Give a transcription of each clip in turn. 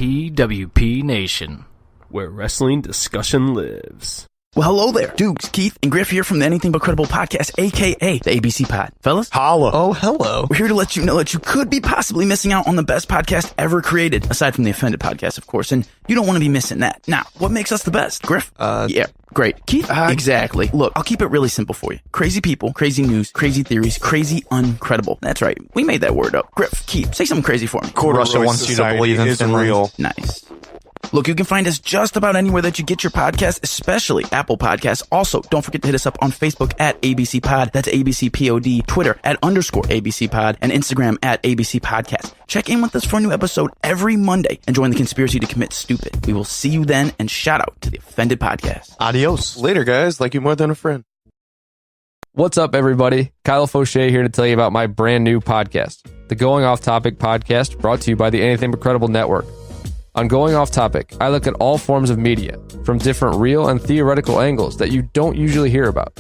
PWP Nation, where wrestling discussion lives. Well, hello there. Dukes, Keith, and Griff here from the Anything But Credible podcast, a.k.a. the ABC Pod. Fellas? Holla. Oh, hello. We're here to let you know that you could be possibly missing out on the best podcast ever created, aside from the Offended podcast, of course, and you don't want to be missing that. Now, what makes us the best? Griff? Yeah, great. Keith? Exactly. Look, I'll keep it really simple for you. Crazy people, crazy news, crazy theories, crazy uncredible. That's right. We made that word up. Griff, Keith, say something crazy for me. Russia wants you to believe in Finland. Real. Nice. Look, you can find us just about anywhere that you get your podcast, especially Apple Podcasts. Also, don't forget to hit us up on Facebook at ABC Pod. That's ABC POD. Twitter at _ABC Pod. And Instagram at ABC Podcast. Check in with us for a new episode every Monday and join the conspiracy to commit stupid. We will see you then, and shout out to the Offended Podcast. Adios. Later, guys. Like you more than a friend. What's up, everybody? Kyle Fauché here to tell you about my brand new podcast, the Going Off Topic podcast, brought to you by the Anything But Credible Network. On Going Off Topic, I look at all forms of media, from different real and theoretical angles that you don't usually hear about.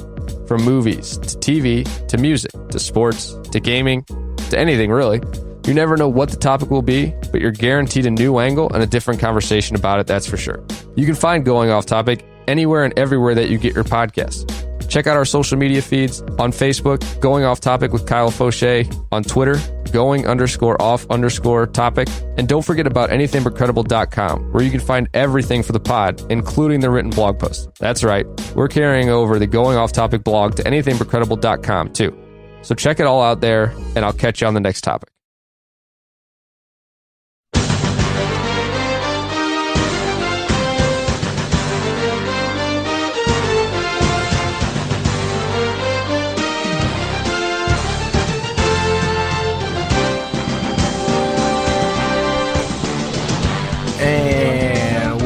From movies, to TV, to music, to sports, to gaming, to anything really. You never know what the topic will be, but you're guaranteed a new angle and a different conversation about it, that's for sure. You can find Going Off Topic anywhere and everywhere that you get your podcasts. Check out our social media feeds on Facebook, Going Off Topic with Kyle Fauché, on Twitter, going_off_topic, and don't forget about anythingbutcredible.com, where you can find everything for the pod, including the written blog post. That's right, we're carrying over the Going Off Topic blog to anythingbutcredible.com too. So check it all out there, and I'll catch you on the next topic.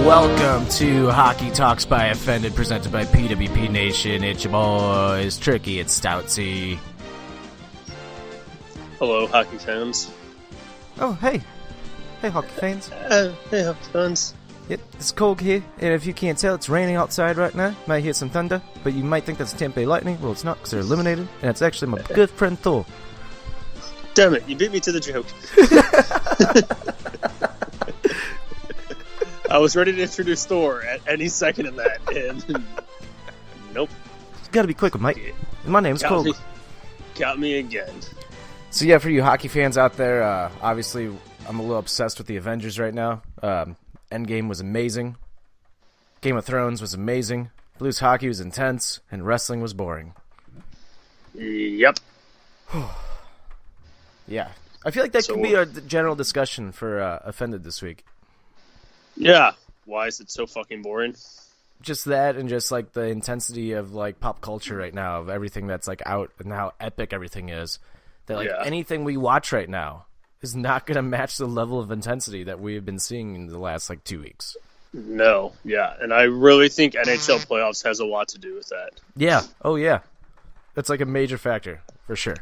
Welcome to Hockey Talks by Offended, presented by PWP Nation. It's your boys, Tricky and Stoutsy. Hello, hockey fans. Oh, hey. Hey, hockey fans. Hey, hockey fans. Yep, it's cold here, and if you can't tell, it's raining outside right now. Might hear some thunder, but you might think that's Tampa Bay Lightning. Well, it's not, because they're eliminated, and it's actually my good friend Thor. Damn it, you beat me to the joke. I was ready to introduce Thor at any second in that, and nope. You gotta be quicker, Mike. My name's Cole. Got me again. So yeah, for you hockey fans out there, obviously I'm a little obsessed with the Avengers right now. Endgame was amazing. Game of Thrones was amazing. Blues hockey was intense, and wrestling was boring. Yep. Yeah. I feel like that could be our general discussion for Offended this week. Yeah. Why is it so fucking boring? Just that, and just like the intensity of like pop culture right now, of everything that's like out and how epic everything is. That like anything we watch right now is not going to match the level of intensity that we have been seeing in the last like 2 weeks. No, yeah, and I really think NHL Playoffs has a lot to do with that. Yeah, oh yeah. That's like a major factor, for sure.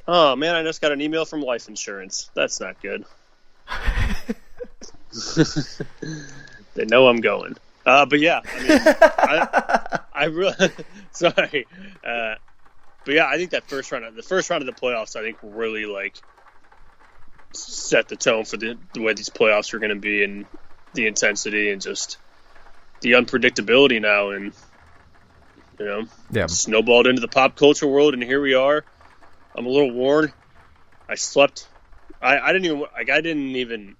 Oh man, I just got an email from life insurance. That's not good. They know I'm going. But yeah, I mean, I really, sorry. But yeah, I think that the first round of the playoffs, I think really like set the tone for the way these playoffs are going to be, and the intensity and just the unpredictability now, and snowballed into the pop culture world, and here we are. I'm a little worn. I slept. I didn't even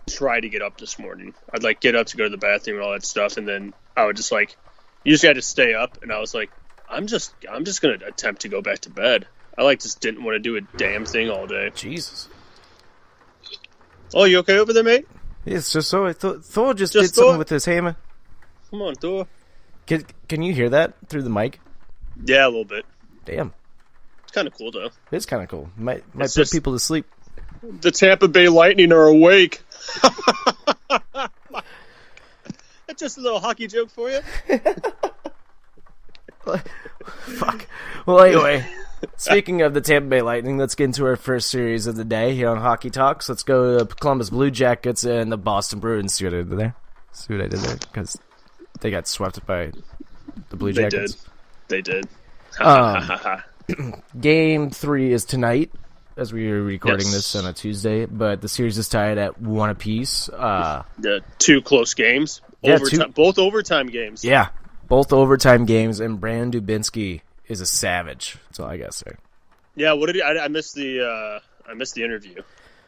try to get up this morning. I'd like get up to go to the bathroom and all that stuff, and then I would just like usually had to stay up, and I was like, I'm just gonna attempt to go back to bed. I like just didn't want to do a damn thing all day. Jesus. Oh, you okay over there, mate? It's just so Thor just did something with his hammer. Come on, Thor. Can you hear that through the mic? Yeah, a little bit. Damn. It's kind of cool though. It's kind of cool. Might put people to sleep. The Tampa Bay Lightning are awake. That's just a little hockey joke for you. Fuck. Well, anyway, speaking of the Tampa Bay Lightning, let's get into our first series of the day here on Hockey Talks. Let's go to Columbus Blue Jackets and the Boston Bruins. See what I did there? Because they got swept by the Blue Jackets. They did. Game 3 is tonight. as we are recording this on a Tuesday, but the series is tied at 1 apiece. The 2 close games. Yeah, both overtime games. Yeah, both overtime games, and Brandon Dubinsky is a savage. That's all I got to say. Yeah, what did I missed the interview.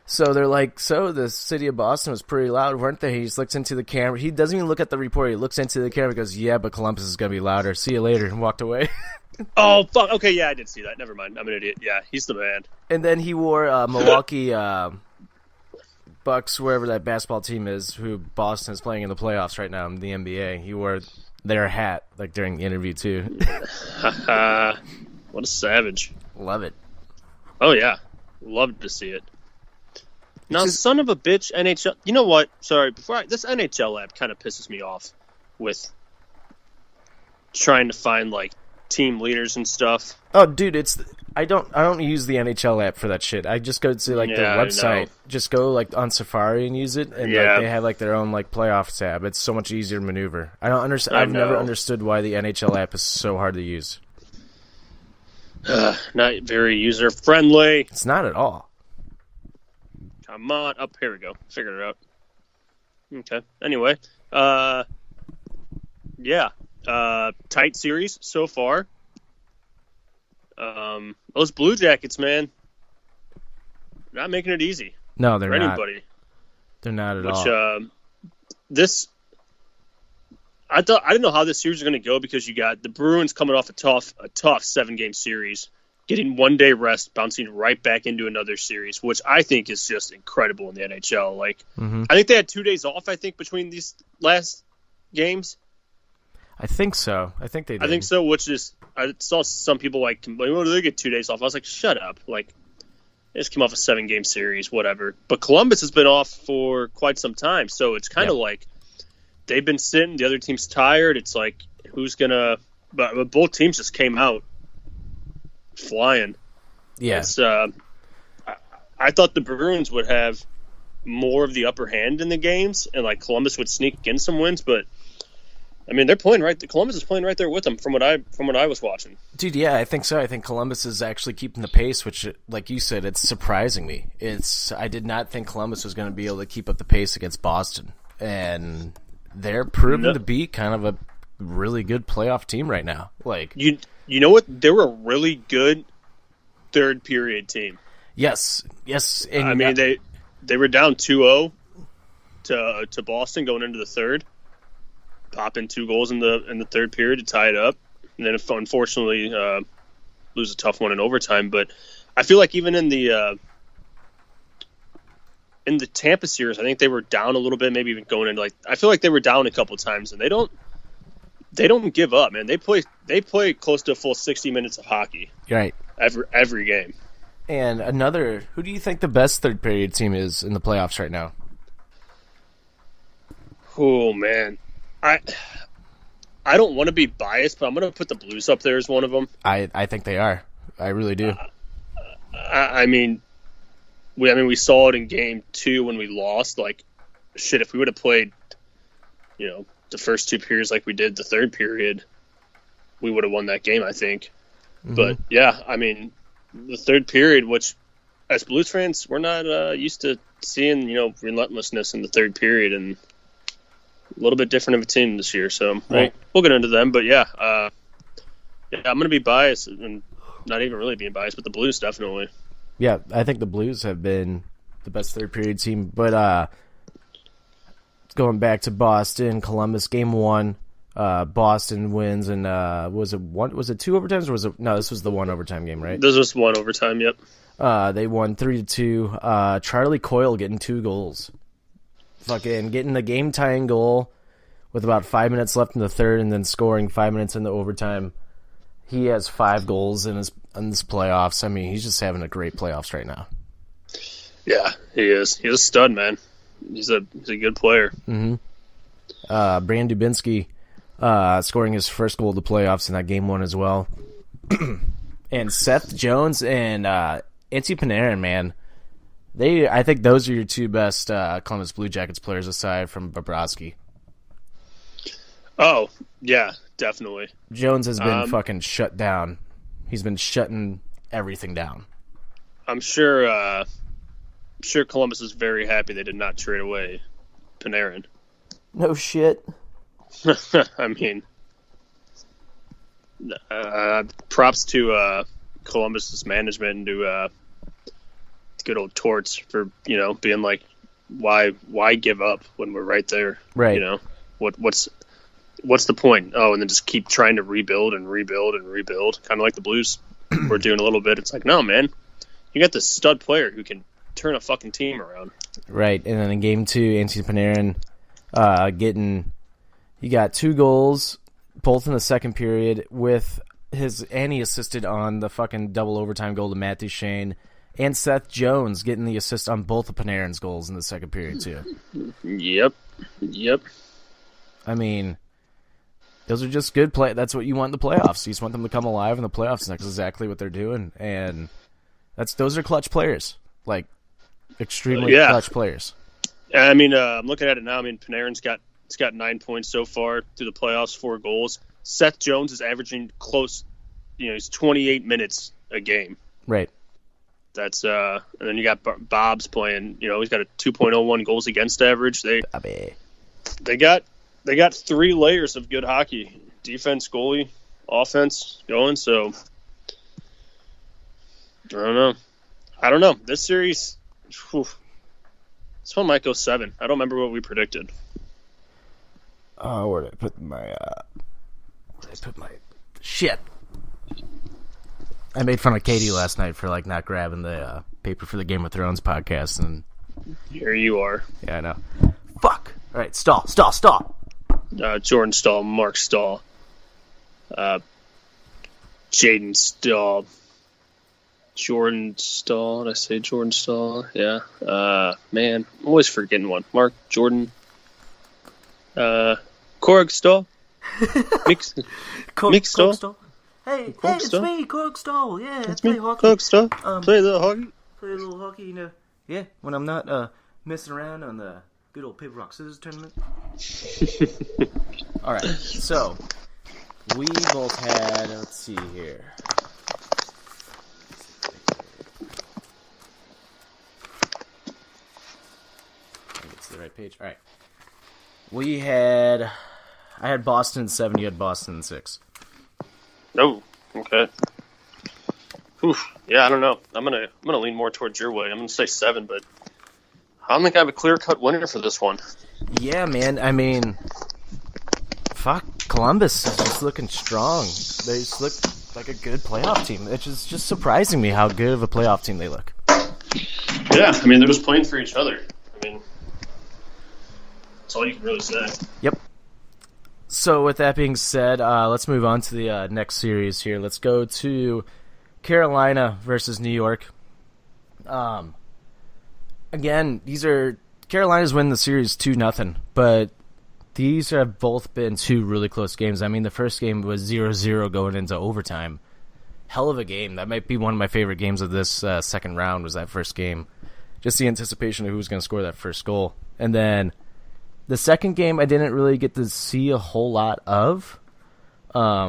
So they're like, the city of Boston was pretty loud, weren't they? He just looks into the camera. He doesn't even look at the reporter. He looks into the camera and goes, yeah, but Columbus is going to be louder. See you later, and walked away. Oh, fuck. Okay, yeah, I did see that. Never mind. I'm an idiot. Yeah, he's the man. And then he wore Milwaukee Bucks, wherever that basketball team is, who Boston is playing in the playoffs right now in the NBA. He wore their hat like during the interview, too. What a savage. Love it. Oh, yeah. Love to see it. Now, son of a bitch, NHL. You know what? Sorry, this NHL app kind of pisses me off with trying to find like team leaders and stuff. Oh, dude, I don't use the NHL app for that shit. I just go to like their website. Just go like on Safari and use it, and like, they have like their own like playoff tab. It's so much easier to maneuver. I don't understand. I've never understood why the NHL app is so hard to use. Not very user friendly. It's not at all. Come on. Here we go. Figured it out. Okay. Anyway. Yeah. Tight series so far. Those Blue Jackets, man, not making it easy. No, they're for not. Anybody. They're not at all. I didn't know how this series was going to go because you got the Bruins coming off a tough 7-game series, getting 1 day rest, bouncing right back into another series, which I think is just incredible in the NHL. Like, I think they had 2 days off. I think between these last games. I think so. I think they did. I think so. Which is, I saw some people like complain, "Oh, do they get 2 days off?" I was like, "Shut up!" Like, they just came off a 7-game series, whatever. But Columbus has been off for quite some time, so it's kind of like they've been sitting. The other team's tired. It's like, who's gonna? But both teams just came out flying. Yeah. I thought the Bruins would have more of the upper hand in the games, and like Columbus would sneak in some wins, but. I mean, they're playing right. Columbus is playing right there with them, from what I was watching. Dude, yeah, I think so. I think Columbus is actually keeping the pace, which, like you said, it's surprising me. I did not think Columbus was going to be able to keep up the pace against Boston, and they're proving to be kind of a really good playoff team right now. Like you know what? They were a really good third period team. Yes. And I mean, they were down 2-0 to Boston going into the third. Popping 2 goals in the third period to tie it up, and then unfortunately lose a tough one in overtime. But I feel like even in the Tampa series, I think they were down a little bit, maybe even going into I feel like they were down a couple times, and they don't give up, man. They play close to a full 60 minutes of hockey. Right. Every game. And who do you think the best third period team is in the playoffs right now? Oh man. I don't want to be biased, but I'm going to put the Blues up there as one of them. I think they are. I really do. I mean, we saw it in Game 2 when we lost. Like, shit, if we would have played, the first 2 periods like we did the third period, we would have won that game, I think. Mm-hmm. But, yeah, I mean, the third period, which, as Blues fans, we're not used to seeing, relentlessness in the third period, and a little bit different of a team this year, so we'll get into them. But I'm going to be biased, and not even really being biased, but the Blues definitely. Yeah, I think the Blues have been the best third period team. But going back to Boston, Columbus, Game 1, Boston wins, and was it 2 overtimes, or was it? No, this was the 1 overtime game, right? This was 1 overtime. Yep. They won 3-2. Charlie Coyle getting 2 goals. Fucking getting the game-tying goal with about 5 minutes left in the third, and then scoring 5 minutes in the overtime. He has 5 goals in his playoffs. I mean, he's just having a great playoffs right now. Yeah, he is. He's a stud, man. He's a good player. Mm-hmm. Brandon Dubinsky scoring his first goal of the playoffs in that Game 1 as well. And Seth Jones and Antti Panarin, man. I think those are your 2 best Columbus Blue Jackets players aside from Bobrovsky. Oh, yeah, definitely. Jones has been fucking shut down. He's been shutting everything down. I'm sure Columbus is very happy they did not trade away Panarin. No shit. I mean, props to Columbus's management and to good old Torts for being like, why give up when we're right there? Right. What's the point? Oh, and then just keep trying to rebuild and rebuild and rebuild, kind of like the Blues were doing a little bit. It's like, no, man, you got this stud player who can turn a fucking team around. Right, and then in Game 2, Antti Panarin he got 2 goals, both in the second period, and he assisted on the fucking double overtime goal to Matt Duchene, and Seth Jones getting the assist on both of Panarin's goals in the second period too. Yep. I mean, those are just good play. That's what you want in the playoffs. You just want them to come alive in the playoffs, and that's exactly what they're doing. And those are clutch players, like extremely clutch players. I mean, I'm looking at it now. I mean, Panarin's got 9 points so far through the playoffs, 4 goals. Seth Jones is averaging close. He's 28 minutes a game. Right. That's and then you got Bob's playing. He's got a 2.01 goals against average. They got 3 layers of good hockey: defense, goalie, offense going. So I don't know. This series, this one might go 7. I don't remember what we predicted. Oh, where did I put my shit? I made fun of Katie last night for not grabbing the paper for the Game of Thrones podcast, and here you are. Yeah, I know. Fuck. All right, Stahl. Jordan Stahl, Mark Stahl, Jaden Stahl, Jordan Stahl. Did I say Jordan Stahl? Yeah. Man, I'm always forgetting one. Mark Jordan. Korg Stahl. Mick Stahl. Hey, it's me, Korg Stahl. Yeah, it's play me, hockey. Korg Stahl. Play a little hockey. Play a little hockey, Yeah, when I'm not messing around on the good old paper rock scissors tournament. All right, so we both had. Let's see here. I think it's the right page. All right. I had Boston in 7. You had Boston in 6. Oh, okay. Oof. Yeah, I don't know. I'm gonna lean more towards your way. I'm gonna say 7, but I don't think I have a clear-cut winner for this one. Yeah, man. I mean, fuck. Columbus is just looking strong. They just look like a good playoff team. It's just surprising me how good of a playoff team they look. Yeah, I mean, they're just playing for each other. I mean, that's all you can really say. Yep. So with that being said, let's move on to the next series here. Let's go to Carolina versus New York. Again, Carolina's winning the series 2-0, but these have both been 2 really close games. I mean, the first game was 0-0 going into overtime. Hell of a game. That might be one of my favorite games of this second round was that first game. Just the anticipation of who was going to score that first goal. And then the second game, I didn't really get to see a whole lot of. I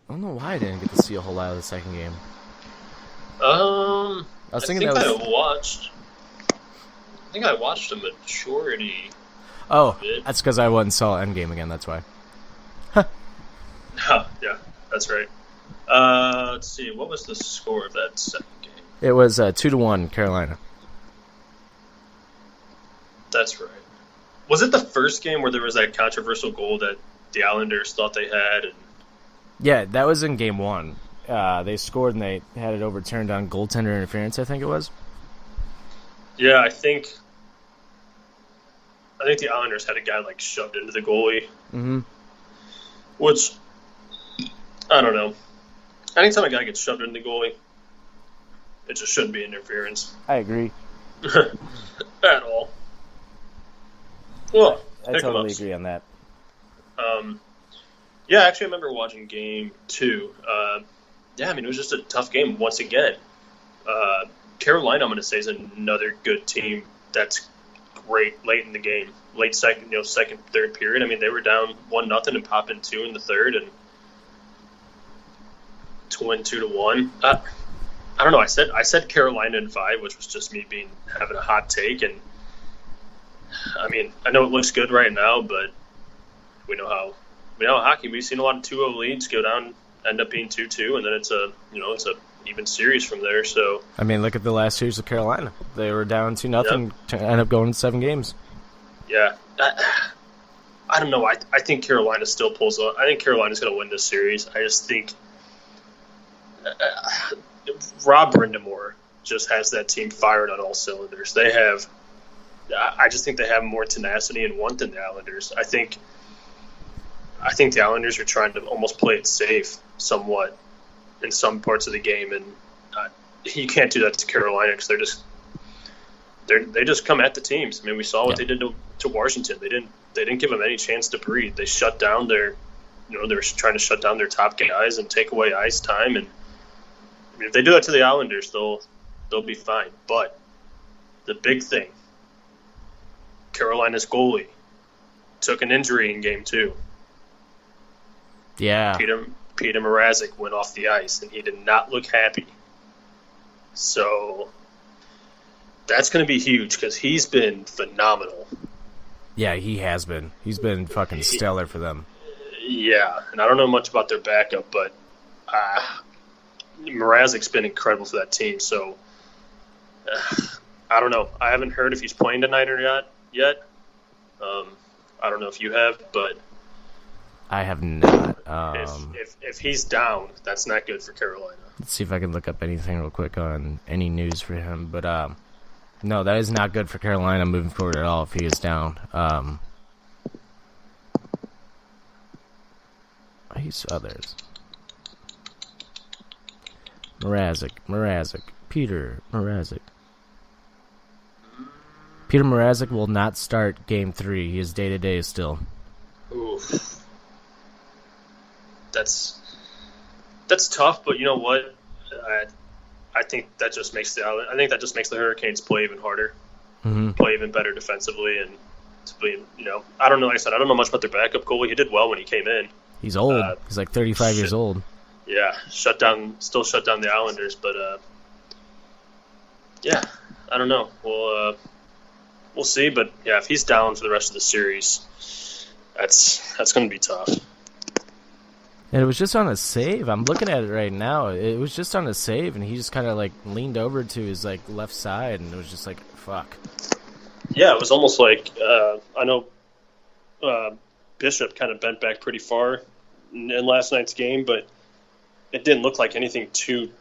don't know why I didn't get to see a whole lot of the second game. I think I watched a majority. Oh, that's because I went and saw Endgame again. That's why. Yeah, that's right. Let's see. What was the score of that second game? It was 2-1 Carolina. That's right. Was it the first game where there was that controversial goal that the Islanders thought they had? Yeah, that was in Game 1. They scored and they had it overturned on goaltender interference, I think it was. Yeah, I think the Islanders had a guy shoved into the goalie. Mm-hmm. Which, I don't know. Anytime a guy gets shoved into the goalie, it just shouldn't be interference. I agree. At all. Well, I totally agree on that. Yeah, actually, I remember watching Game 2. Yeah, I mean, it was just a tough game once again. Carolina, I'm going to say, is another good team that's great late in the game. Late second, third period. I mean, they were down 1-0 and pop in 2 in the third and to win 2-1. I I don't know. I said Carolina in 5, which was just me having a hot take, and I mean, I know it looks good right now, but we know how hockey. We've seen a lot of 2-0 leads go down, end up being 2-2, and then it's a even series from there. So I mean, look at the last series of Carolina. They were down 2-0 to end up going 7 games. Yeah, I don't know. I think Carolina still pulls up. I think Carolina's going to win this series. I just think Rob Brindamore just has that team fired on all cylinders. I just think they have more tenacity and want than the Islanders. I think the Islanders are trying to almost play it safe somewhat in some parts of the game, and you can't do that to Carolina because they just come at the teams. I mean, we saw what they did to Washington. They didn't give them any chance to breathe. They shut down they were trying to shut down their top guys and take away ice time. And I mean, if they do that to the Islanders, they'll be fine. But the big thing, Carolina's goalie took an injury in Game 2. Yeah. Peter Mrazek went off the ice, and he did not look happy. So that's going to be huge because he's been phenomenal. Yeah, he has been. He's been fucking stellar for them. Yeah, and I don't know much about their backup, but Mrazek's been incredible for that team. So I don't know. I haven't heard if he's playing tonight or not yet. I don't know if you have, but I have not. If he's down, that's not good for Carolina. Let's see if I can look up anything real quick on any news for him. But no, that is not good for Carolina moving forward at all if he is down. He's others. Mrazek. Peter Mrazek. Peter Mrazek will not start Game 3. He is day-to-day still. Oof. That's tough, but you know what? I think that just makes the Hurricanes play even harder, play even better defensively, and to be, I don't know. Like I said, I don't know much about their backup goalie. He did well when he came in. He's old. He's like 35 years old. Yeah, still shut down the Islanders, but yeah, I don't know. We'll see, but yeah, if he's down for the rest of the series, that's going to be tough. And it was just on a save. I'm looking at it right now. It was just on a save, and he just kind of like leaned over to his like left side, and it was just like, fuck. Yeah, it was almost like I know Bishop kind of bent back pretty far in last night's game, but it didn't look like anything too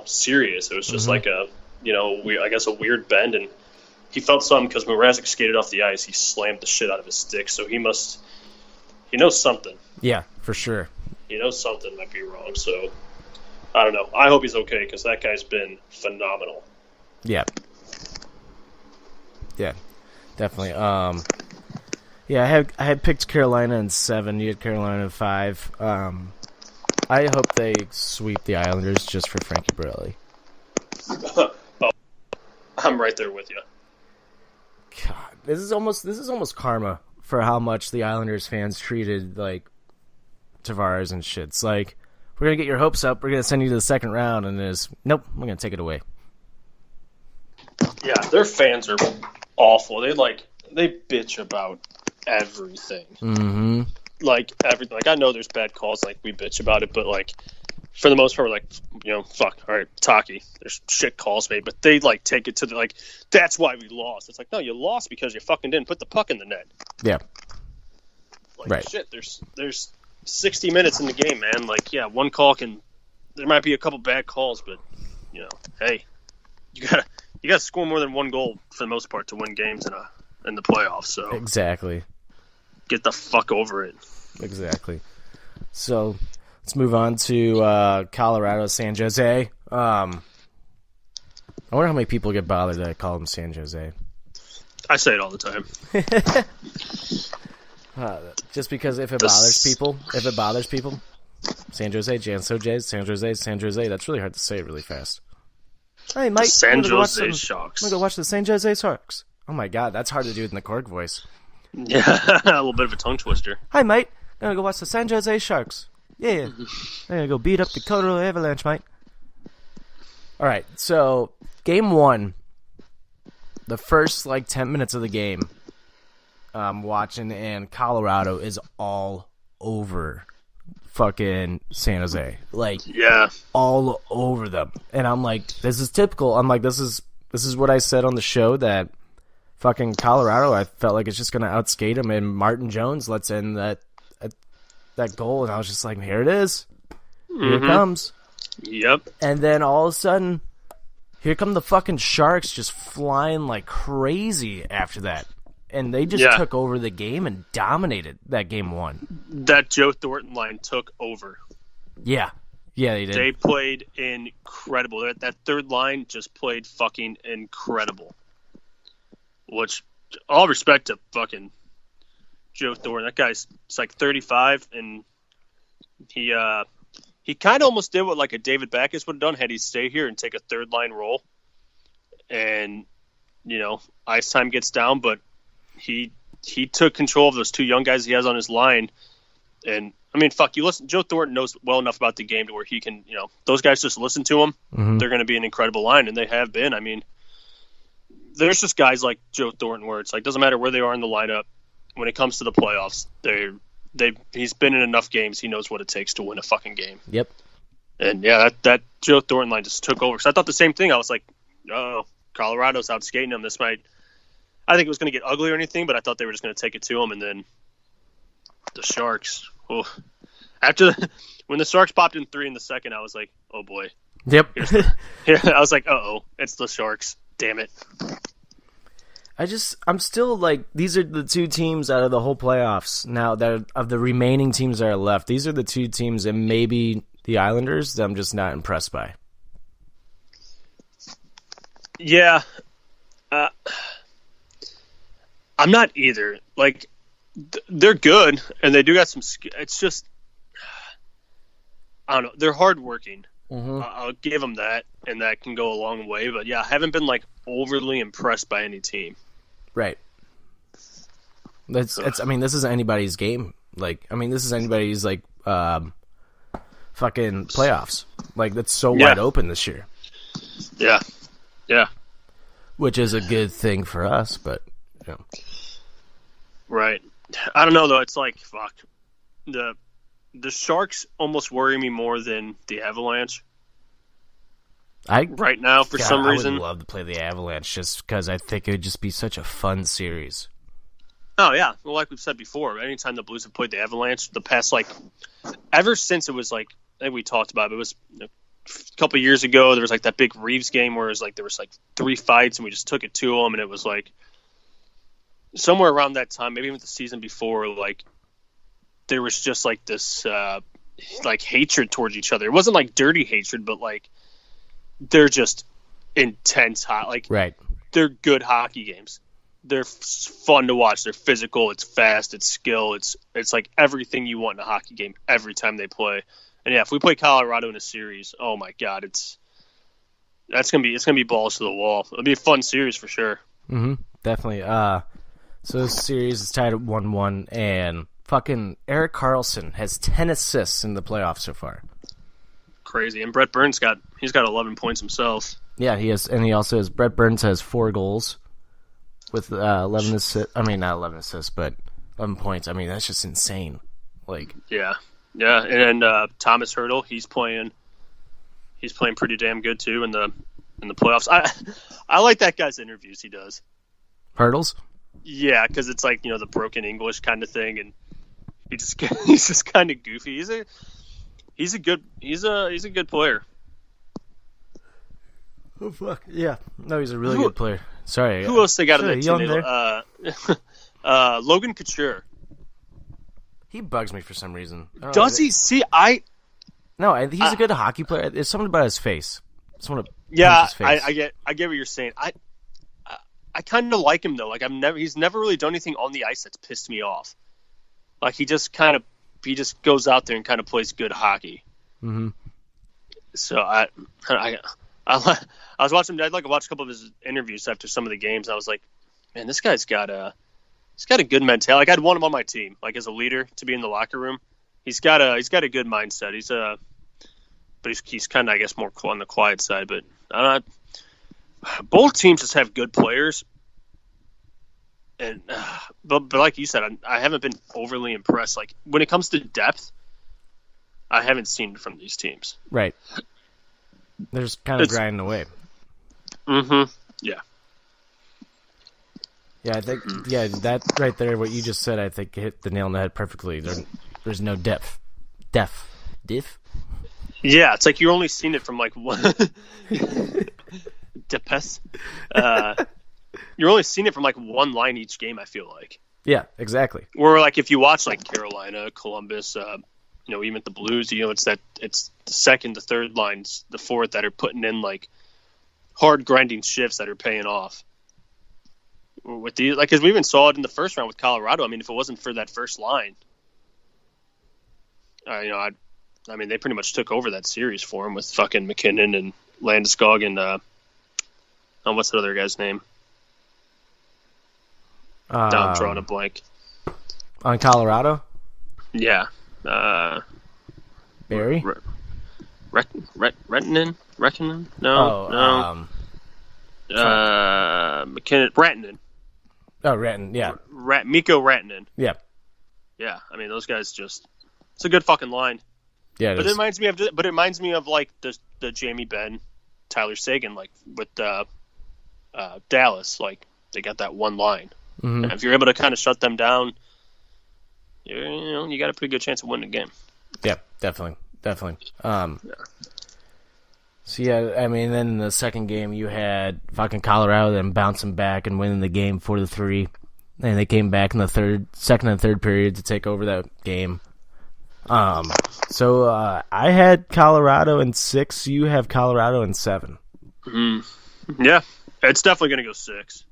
serious. It was just like a weird bend, and he felt something because Mrazek skated off the ice. He slammed the shit out of his stick, so he knows something. Yeah, for sure. He knows something might be wrong, so I don't know. I hope he's okay because that guy's been phenomenal. Yeah. Yeah, definitely. Yeah, I had picked Carolina in 7. You had Carolina in 5. I hope they sweep the Islanders just for Frankie Borelli. Oh, I'm right there with you. God, this is almost karma for how much the Islanders fans treated like Tavares and shit. It's like, we're gonna get your hopes up. We're gonna send you to the second round, and nope, we're gonna take it away. Yeah, their fans are awful. They bitch about everything. Mm-hmm. Like everything. Like I know there's bad calls. Like we bitch about it, but like for the most part, we're like, fuck. All right, Taki. There's shit calls made, but they like take it to the that's why we lost. It's like, no, you lost because you fucking didn't put the puck in the net. Yeah. Like right. Shit. There's 60 minutes in the game, man. Like yeah, one call there might be a couple bad calls, but hey, you gotta score more than one goal for the most part to win games in the playoffs. So exactly. Get the fuck over it. Exactly. So let's move on to Colorado, San Jose. I wonder how many people get bothered that I call them San Jose. I say it all the time. Just because if it bothers people, San Jose, San Jose, that's really hard to say really fast. Hey, Mike, San Jose Sharks. I'm going to go watch the San Jose Sharks. Oh my god, that's hard to do in the Korg voice. Yeah, a little bit of a tongue twister. Hi, mate. I'm going to go watch the San Jose Sharks. Yeah. I'm going to go beat up the Colorado Avalanche, mate. All right, so game one, the first 10 minutes of the game, I'm watching, and Colorado is all over fucking San Jose, all over them, and I'm like, this is typical. I'm like, this is what I said on the show, that fucking Colorado, I felt like it's just gonna outskate them, and Martin Jones lets in that goal, and I was just like, here it is, here it comes. Yep. And then all of a sudden, here come the fucking Sharks just flying like crazy after that. And they just took over the game and dominated that game one. That Joe Thornton line took over. Yeah. Yeah, they did. They played incredible. That third line just played fucking incredible. Which, all respect to fucking Joe Thornton. That guy's 35, and he kind of almost did what a David Backes would have done had he stayed here and take a third line role. And, ice time gets down, but he took control of those two young guys he has on his line. And, you listen, Joe Thornton knows well enough about the game to where he can, those guys just listen to him. Mm-hmm. They're going to be an incredible line, and they have been. There's just guys like Joe Thornton where it's doesn't matter where they are in the lineup. When it comes to the playoffs, he's been in enough games. He knows what it takes to win a fucking game. Yep. And that Joe Thornton line just took over. So I thought the same thing. I was like, oh, Colorado's out skating them. I think it was going to get ugly or anything, but I thought they were just going to take it to them. And then the Sharks. Oh, when the Sharks popped in 3 in the second, I was like, oh boy. Yep. I was like, it's the Sharks. Damn it. I'm still these are the two teams out of the whole playoffs now that of the remaining teams that are left. These are the two teams, and maybe the Islanders, that I'm just not impressed by. Yeah. I'm not either. They're good, and they do got some it's just, I don't know. They're hardworking. Mm-hmm. I'll give them that, and that can go a long way. But, yeah, I haven't been, overly impressed by any team. Right. This is anybody's game. This is anybody's, fucking playoffs. That's so wide open this year. Yeah. Yeah. Which is a good thing for us, but, Right. I don't know, though. It's fuck. The Sharks almost worry me more than the Avalanche. Right now, for some reason. I would love to play the Avalanche just because I think it would just be such a fun series. Oh, yeah. Well, like we've said before, anytime the Blues have played the Avalanche, the past, ever since it was, I think we talked about it, was a couple years ago, there was, that big Reeves game where it was, there was, 3 fights, and we just took it to them, and it was, somewhere around that time, maybe even the season before, there was just, this, hatred towards each other. It wasn't, dirty hatred, but, they're just intense hot. Right. They're good hockey games. They're fun to watch. They're physical. It's fast. It's skill. It's everything you want in a hockey game every time they play. And yeah, if we play Colorado in a series, oh my God, it's gonna be balls to the wall. It'll be a fun series for sure. Mm-hmm. Definitely. So this series is tied at 1-1, and fucking Erik Karlsson has 10 assists in the playoffs so far. Crazy. And Brett Burns got 11 points himself. Yeah, he has, and he also has, Brett Burns has 4 goals with 11 assists. Not 11 assists, but 11 points. That's just insane. Yeah. And then Thomas Hertl, he's playing pretty damn good too in the playoffs. I like that guy's interviews he does. Hurdles? Yeah, because it's the broken English kind of thing, and he's just kind of goofy. He's a good player. Oh fuck yeah! No, he's a really good player. Sorry. Who else they got in that team? Logan Couture. He bugs me for some reason. Does he? See, No, he's a good hockey player. There's something about his face. Yeah, I get what you're saying. I kind of like him though. He's never really done anything on the ice that's pissed me off. He just goes out there and kind of plays good hockey. Mm-hmm. So I was watching. I'd watch a couple of his interviews after some of the games. And I was like, man, this guy's got a good mentality. I'd want him on my team, as a leader to be in the locker room. He's got a good mindset. but he's kind of, I guess, more on the quiet side. But both teams just have good players, and but like you said, I haven't been overly impressed. Like when it comes to depth, I haven't seen it from these teams. Right. They're just kind of grinding away. Mm-hmm. Yeah. Yeah, I think that right there, what you just said, I think hit the nail on the head perfectly. There's no depth. Diff? Yeah, it's like you're only seeing it from like one. Depth. You're only seeing it from like one line each game. I feel like. Yeah, exactly. Or like if you watch like Carolina, Columbus, even the Blues, it's the second, the third lines, the fourth that are putting in like hard grinding shifts that are paying off. With the because we even saw it in the first round with Colorado. I mean, if it wasn't for that first line, I mean, they pretty much took over that series for him with fucking McKinnon and Landeskog and what's the other guy's name? I'm drawing a blank. On Colorado? Yeah. Barry? Rettinen? No. McKinnon. Rantanen. Oh, Rantanen, yeah. Mikko Rantanen. Yeah. Yeah, I mean, those guys just... It's a good fucking line. Yeah, it reminds me of like the Jamie Benn, Tyler Seguin, like with Dallas. Like they got that one line. Mm-hmm. And if you're able to kind of shut them down, you got a pretty good chance of winning the game. Yeah, definitely. So yeah, I mean, then in the second game you had fucking Colorado then bouncing back and winning the game 4-3, and they came back in the second and third period to take over that game. So I had Colorado in 6. You have Colorado in 7. Yeah, it's definitely going to go 6.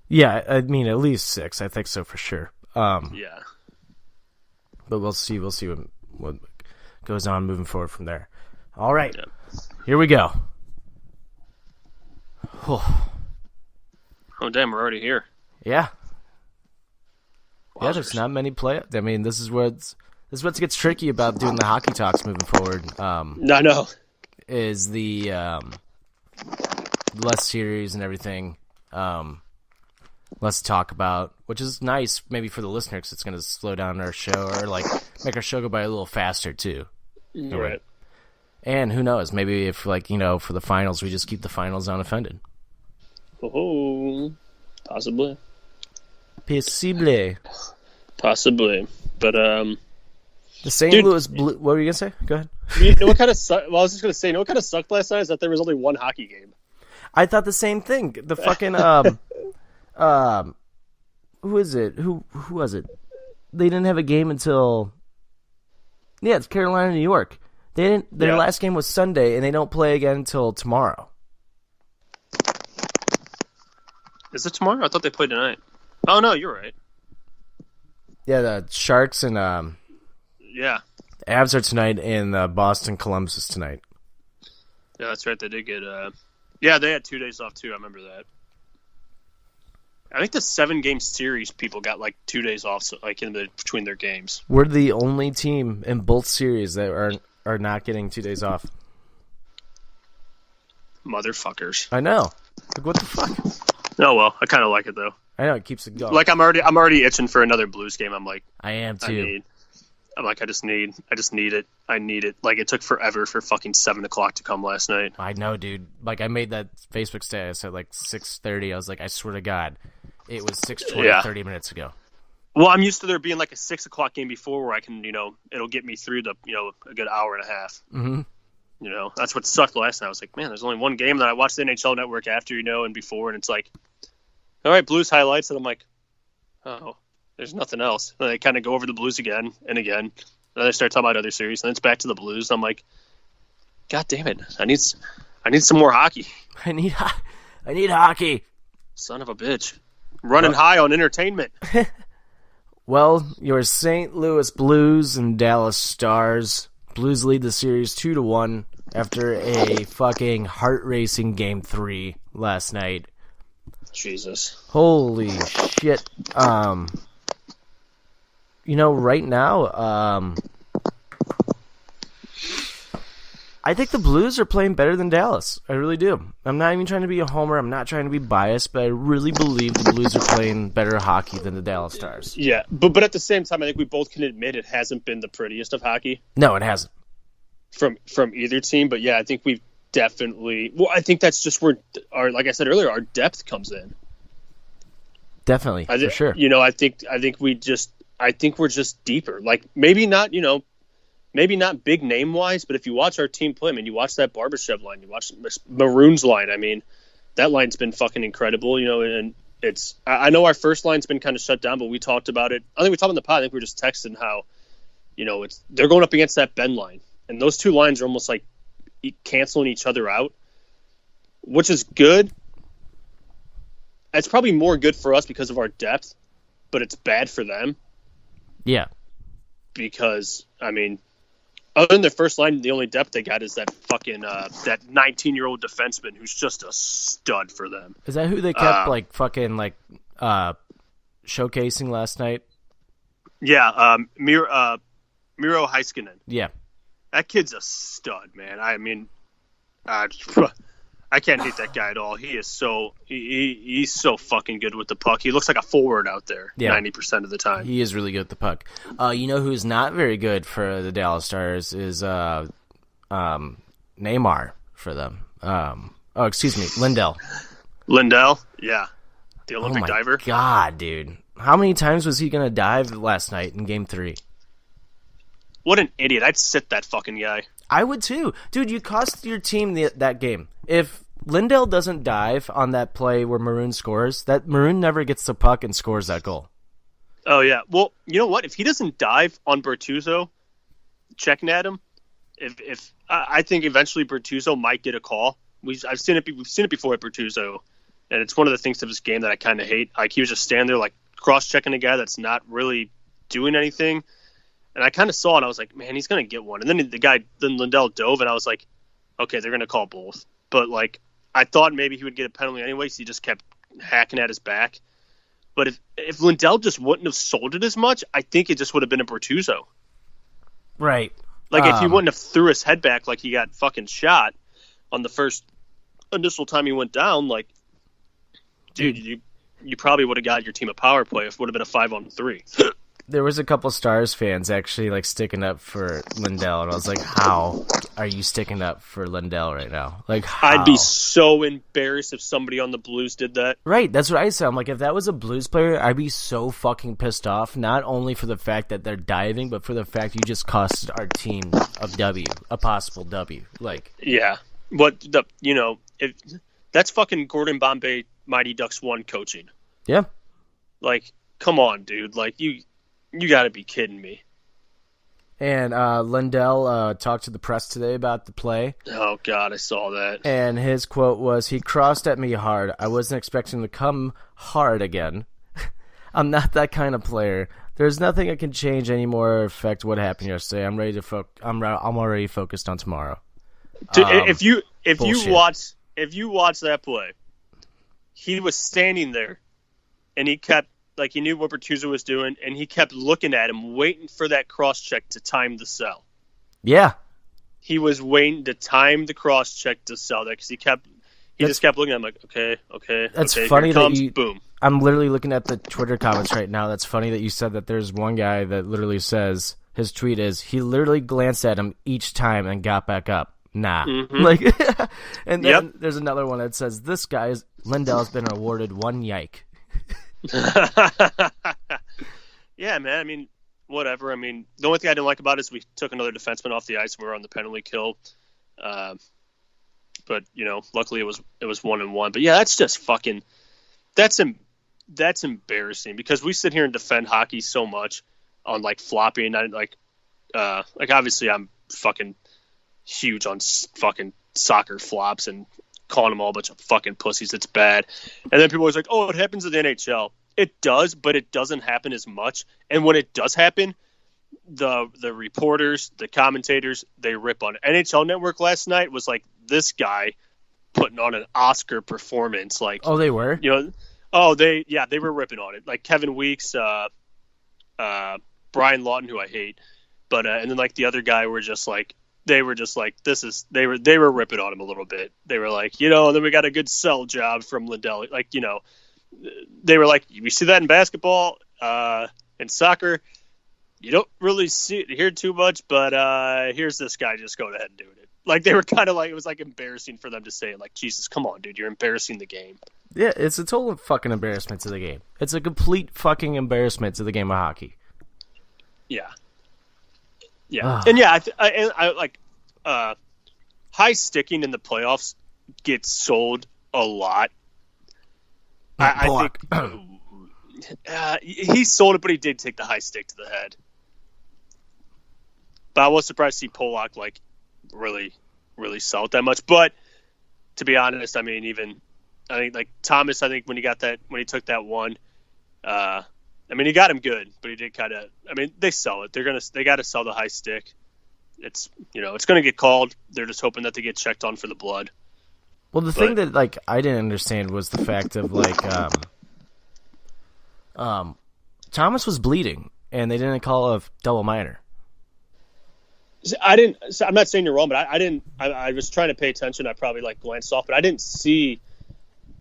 Yeah, I mean at least 6. I think so for sure. Yeah, but we'll see. We'll see what goes on moving forward from there. All right, Here we go. Oh damn, we're already here. Yeah. Wowzers. Yeah, there's not many playoffs. I mean, this is what gets tricky about doing the hockey talks moving forward. No. Is the less series and everything, less to talk about, which is nice maybe for the listener because it's going to slow down our show or like make our show go by a little faster too. Right. And who knows? Maybe if for the finals we just keep the finals unoffended. Oh, possibly. Possibly. But the St. Louis Blue. What were you gonna say? Go ahead. You know what kind of I was just gonna say. You know what kind of sucked last night is that there was only one hockey game. I thought the same thing. The fucking who is it? Who was it? They didn't have a game until. Yeah, it's Carolina, New York. They didn't. Their last game was Sunday, and they don't play again until tomorrow. Is it tomorrow? I thought they played tonight. Oh no, you're right. Yeah, the Sharks and yeah, Avs are tonight, and Boston Columbus is tonight. Yeah, that's right. They did get they had 2 days off too. I remember that. I think the 7-game series people got like 2 days off, so, like between their games. We're the only team in both series that are not getting 2 days off. Motherfuckers. I know. Like, what the fuck? Oh well, I kind of like it though. I know it keeps it going. Like I'm already itching for another Blues game. I'm like, I am too. I just need it. I need it. Like it took forever for fucking 7:00 to come last night. I know, dude. Like I made that Facebook status at like 6:30. I was like, I swear to God, it was 6:20, 30 minutes ago. Well, I'm used to there being like a 6:00 game before where I can, it'll get me through the, a good hour and a half. Mm-hmm. That's what sucked last night. I was like, man, there's only one game that I watched the NHL Network after, and before, and it's like, all right, Blues highlights, and I'm like, oh, there's nothing else. And they kind of go over the Blues again and again. And then they start talking about other series, and then it's back to the Blues. And I'm like, God damn it, I need some more hockey. I need hockey. Son of a bitch, running high on entertainment. Well, your St. Louis Blues and Dallas Stars. Blues lead the series 2-1 after a fucking heart-racing Game 3 last night. Jesus. Holy shit. Right now, I think the Blues are playing better than Dallas. I really do. I'm not even trying to be a homer. I'm not trying to be biased, but I really believe the Blues are playing better hockey than the Dallas Stars. Yeah, but at the same time, I think we both can admit it hasn't been the prettiest of hockey. No, it hasn't. From either team, but yeah, I think we've definitely. Well, I think that's just where like I said earlier, our depth comes in. Definitely, for sure. I think we're just deeper. Like maybe not big name wise, but if you watch our team play, I mean, you watch that Barbashev line, you watch Maroon's line. I mean, that line's been fucking incredible. And it's. I know our first line's been kind of shut down, but we talked about it. I think we talked on the pod. I think we were just texting how, they're going up against that Ben line, and those two lines are almost like canceling each other out, which is good. It's probably more good for us because of our depth, but it's bad for them. Yeah. Because, I mean, other than their first line, the only depth they got is that fucking that 19-year-old defenseman who's just a stud for them. Is that who they kept showcasing last night? Yeah, Miro Heiskanen. Yeah. That kid's a stud, man. I mean, I can't hate that guy at all. He is he's so fucking good with the puck. He looks like a forward out there 90% of the time. He is really good with the puck. You know who's not very good for the Dallas Stars is Neymar for them. Excuse me, Lindell. Lindell? Yeah. The Olympic diver? God, dude. How many times was he going to dive last night in Game 3? What an idiot. I'd sit that fucking guy. I would too. Dude, you cost your team that game. If Lindell doesn't dive on that play where Maroon scores, that Maroon never gets the puck and scores that goal. Oh, yeah. Well, you know what? If he doesn't dive on Bertuzzo, checking at him, if I think eventually Bertuzzo might get a call. We've seen it before at Bertuzzo, and it's one of the things of his game that I kind of hate. Like, he was just standing there, like, cross-checking a guy that's not really doing anything. And I kind of saw it, and I was like, man, he's going to get one. And then Lindell dove, and I was like, okay, they're going to call both. But, like, I thought maybe he would get a penalty anyway, so he just kept hacking at his back. But if Lindell just wouldn't have sold it as much, I think it just would have been a Bertuzzo. Right. Like, if he wouldn't have threw his head back like he got fucking shot on the first initial time he went down, like, dude, you probably would have got your team a power play if it would have been a 5-on-3. There was a couple Stars fans actually like sticking up for Lindell, and I was like, "How are you sticking up for Lindell right now?" Like, how? I'd be so embarrassed if somebody on the Blues did that. Right, that's what I said. I'm like, if that was a Blues player, I'd be so fucking pissed off. Not only for the fact that they're diving, but for the fact you just cost our team a possible W. Like, yeah, if that's fucking Gordon Bombay Mighty Ducks 1 coaching. Yeah, like, come on, dude. Like, you got to be kidding me. And Lindell talked to the press today about the play. Oh, God, I saw that. And his quote was, "He crossed at me hard. I wasn't expecting to come hard again. I'm not that kind of player. There's nothing I can change anymore or affect what happened yesterday. I'm ready to I'm already focused on tomorrow." If you watch that play, he was standing there, and he kept. Like, he knew what Bertuzzo was doing, and he kept looking at him, waiting for that cross-check to time the sell. Yeah. He was waiting to time the cross-check to sell that, because he just kept looking at him like, okay. That's okay, funny here it comes, that boom. I'm literally looking at the Twitter comments right now. That's funny that you said that there's one guy that literally says, his tweet is, he literally glanced at him each time and got back up. Nah. Mm-hmm. Like, and then there's another one that says, this guy, Lindell's been awarded one yike. Yeah, man. I mean, whatever. I mean, the only thing I didn't like about it is we took another defenseman off the ice and we were on the penalty kill. But luckily it was 1-1. But yeah, that's just fucking. That's embarrassing because we sit here and defend hockey so much on like flopping. Like obviously I'm fucking huge on fucking soccer flops and calling them all a bunch of fucking pussies. It's bad. And then people are always like, oh, it happens in the NHL. It does, but it doesn't happen as much. And when it does happen, the reporters, the commentators, they rip on it. NHL Network last night was like this guy putting on an Oscar performance. Like, oh, they were? They were ripping on it. Like Kevin Weeks, Brian Lawton, who I hate. But and then like the other guy were just like they were just like, they were ripping on him a little bit. They were like, and then we got a good sell job from Lindell. Like, they were like, we see that in basketball, in soccer. You don't really hear too much, but here's this guy just going ahead and doing it. Like, they were kind of like, it was like embarrassing for them to say it. Like, Jesus, come on, dude, you're embarrassing the game. Yeah, it's a total fucking embarrassment to the game. It's a complete fucking embarrassment to the game of hockey. Yeah. Yeah. And yeah, I like high sticking in the playoffs gets sold a lot. I think he sold it, but he did take the high stick to the head. But I was surprised to see Polak like really, really sell it that much. But to be honest, I mean, I think like Thomas, I think when he took that one, I mean, he got him good, but he did kind of. I mean, they sell it. They got to sell the high stick. It's it's going to get called. They're just hoping that they get checked on for the blood. Well, the thing that like I didn't understand was the fact of like Thomas was bleeding and they didn't call a double minor. I'm not saying you're wrong, but I was trying to pay attention. I probably like glanced off, but I didn't see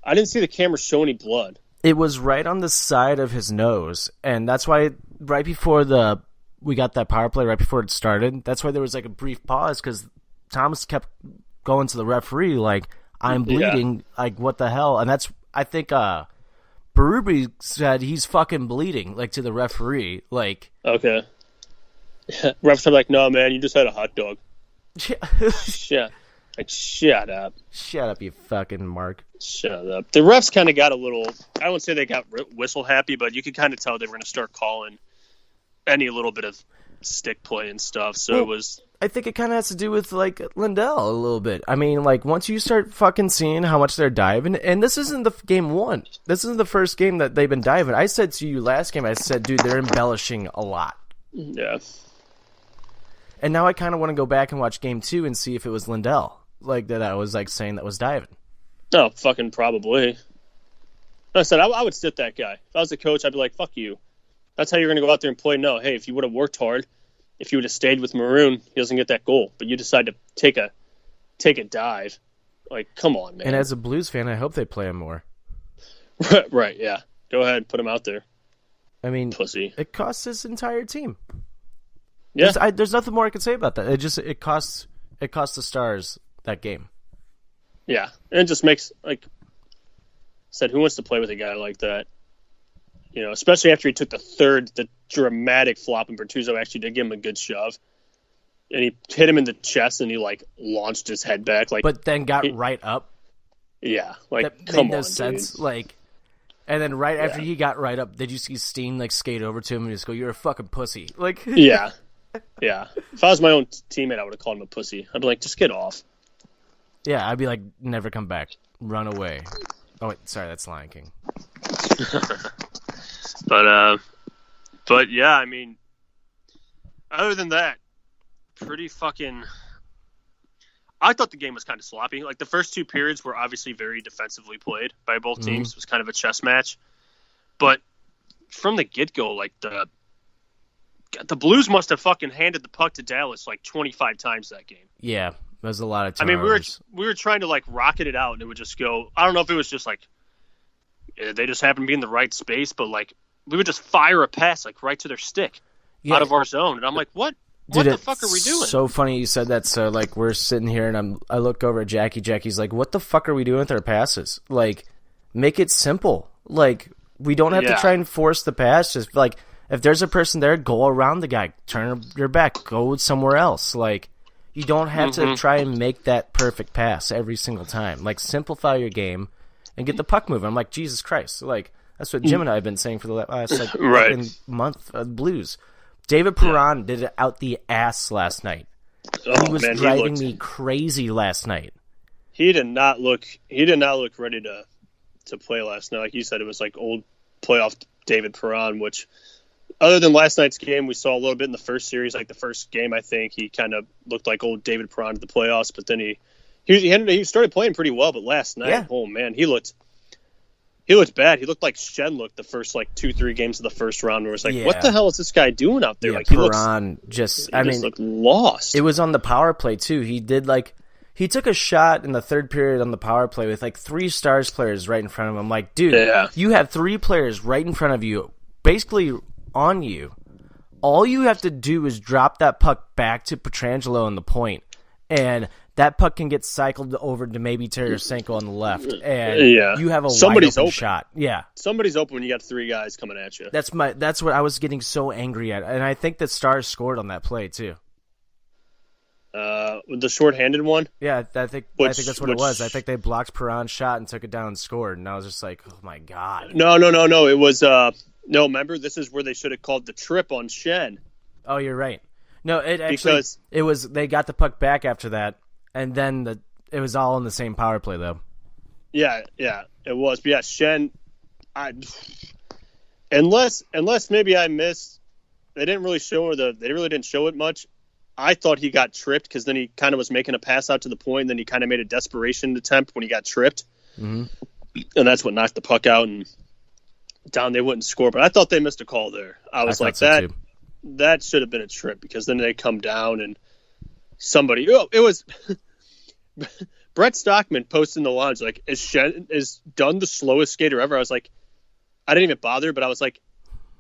the camera show any blood. It was right on the side of his nose, and that's why right before we got that power play, right before it started, that's why there was like a brief pause because Thomas kept going to the referee like, I'm bleeding, like what the hell? And that's, I think Berube said he's fucking bleeding, like to the referee, like. Okay. Refs are like, no, man, you just had a hot dog. Shut up. Shut up, you fucking Mark. Shut up. The refs kind of got a little, I wouldn't say they got whistle happy, but you could kind of tell they were going to start calling any little bit of stick play and stuff. So it was. I think it kind of has to do with like Lindell a little bit. I mean, like once you start fucking seeing how much they're diving, and this isn't the game one. This isn't the first game that they've been diving. I said to you last game, I said, dude, they're embellishing a lot. Yeah. And now I kind of want to go back and watch game 2 and see if it was Lindell, like that I was like saying that was diving. No, fucking probably. Like I said, I would sit that guy. If I was the coach, I'd be like, fuck you. That's how you're going to go out there and play. No, hey, if you would have worked hard, if you would have stayed with Maroon, he doesn't get that goal. But you decide to take a dive. Like, come on, man. And as a Blues fan, I hope they play him more. Right, yeah. Go ahead, put him out there. I mean, pussy. It costs his entire team. Yeah. There's nothing more I can say about that. It costs the Stars that game. Yeah, and it just makes like said, who wants to play with a guy like that? Especially after he took the dramatic flop, and Bertuzzo actually did give him a good shove, and he hit him in the chest, and he like launched his head back, like, but then got right up. Yeah, like that come made no on, sense. Dude. Like, and then right after he got right up, did you see Steen like skate over to him and just go, "You're a fucking pussy"? Like, yeah. If I was my own teammate, I would have called him a pussy. I'd be like, just get off. Yeah, I'd be like, never come back, run away. Oh wait, sorry, that's Lion King. But yeah, I mean, other than that, pretty fucking. I thought the game was kind of sloppy. Like the first 2 periods were obviously very defensively played by both teams. It was kind of a chess match, but from the get-go, like the Blues must have fucking handed the puck to Dallas like 25 times that game. Yeah, there's a lot of turnovers. I mean, we were trying to like rocket it out, and it would just go. I don't know if it was just like they just happened to be in the right space, but like we would just fire a pass like right to their stick out of our zone, and I'm like, what? What the fuck are we doing? So funny you said that. So like we're sitting here, and I look over at Jackie. Jackie's like, what the fuck are we doing with our passes? Like, make it simple. Like we don't have to try and force the pass. Just like. If there's a person there, go around the guy. Turn your back. Go somewhere else. Like, you don't have to try and make that perfect pass every single time. Like, simplify your game and get the puck moving. I'm like, Jesus Christ. Like, that's what Jim and I have been saying for the last month of Blues. David Perron did it out the ass last night. He was driving me crazy last night. He did not look ready to play last night. Like you said, it was like old playoff David Perron, which – other than last night's game, we saw a little bit in the first series. Like the first game, I think he kind of looked like old David Perron at the playoffs. But then he started playing pretty well. But last night, oh man, he looked He looked bad. He looked like Shen looked the first 2-3 games of the first round. Where it's like, what the hell is this guy doing out there? Yeah, he Perron looked lost. It was on the power play too. He did he took a shot in the third period on the power play with 3 Stars players right in front of him. I'm like, dude, you have 3 players right in front of you, basically on you. All you have to do is drop that puck back to Pietrangelo on the point, and that puck can get cycled over to maybe Tarasenko on the left, and you have a wide open shot. Yeah, somebody's open when you got 3 guys coming at you. That's what I was getting so angry at, and I think that Stars scored on that play too. The shorthanded one. Yeah, I think that's what it was. I think they blocked Perron's shot and took it down and scored, and I was just like, oh my god. No. It was no. Remember, this is where they should have called the trip on Shen. Oh, you're right. No, it was they got the puck back after that. And then it was all in the same power play, though. Yeah, it was. But yeah, Shen, unless maybe I missed, they really didn't show it much. I thought he got tripped because then he kind of was making a pass out to the point, and then he kind of made a desperation attempt when he got tripped. Mm-hmm. And that's what knocked the puck out, and down they wouldn't score. But I thought they missed a call there. I was like, that should have been a trip, because then they come down and it was Brett Stockman posted in the lines like, is Dunn the slowest skater ever? I was like, I didn't even bother, but I was like,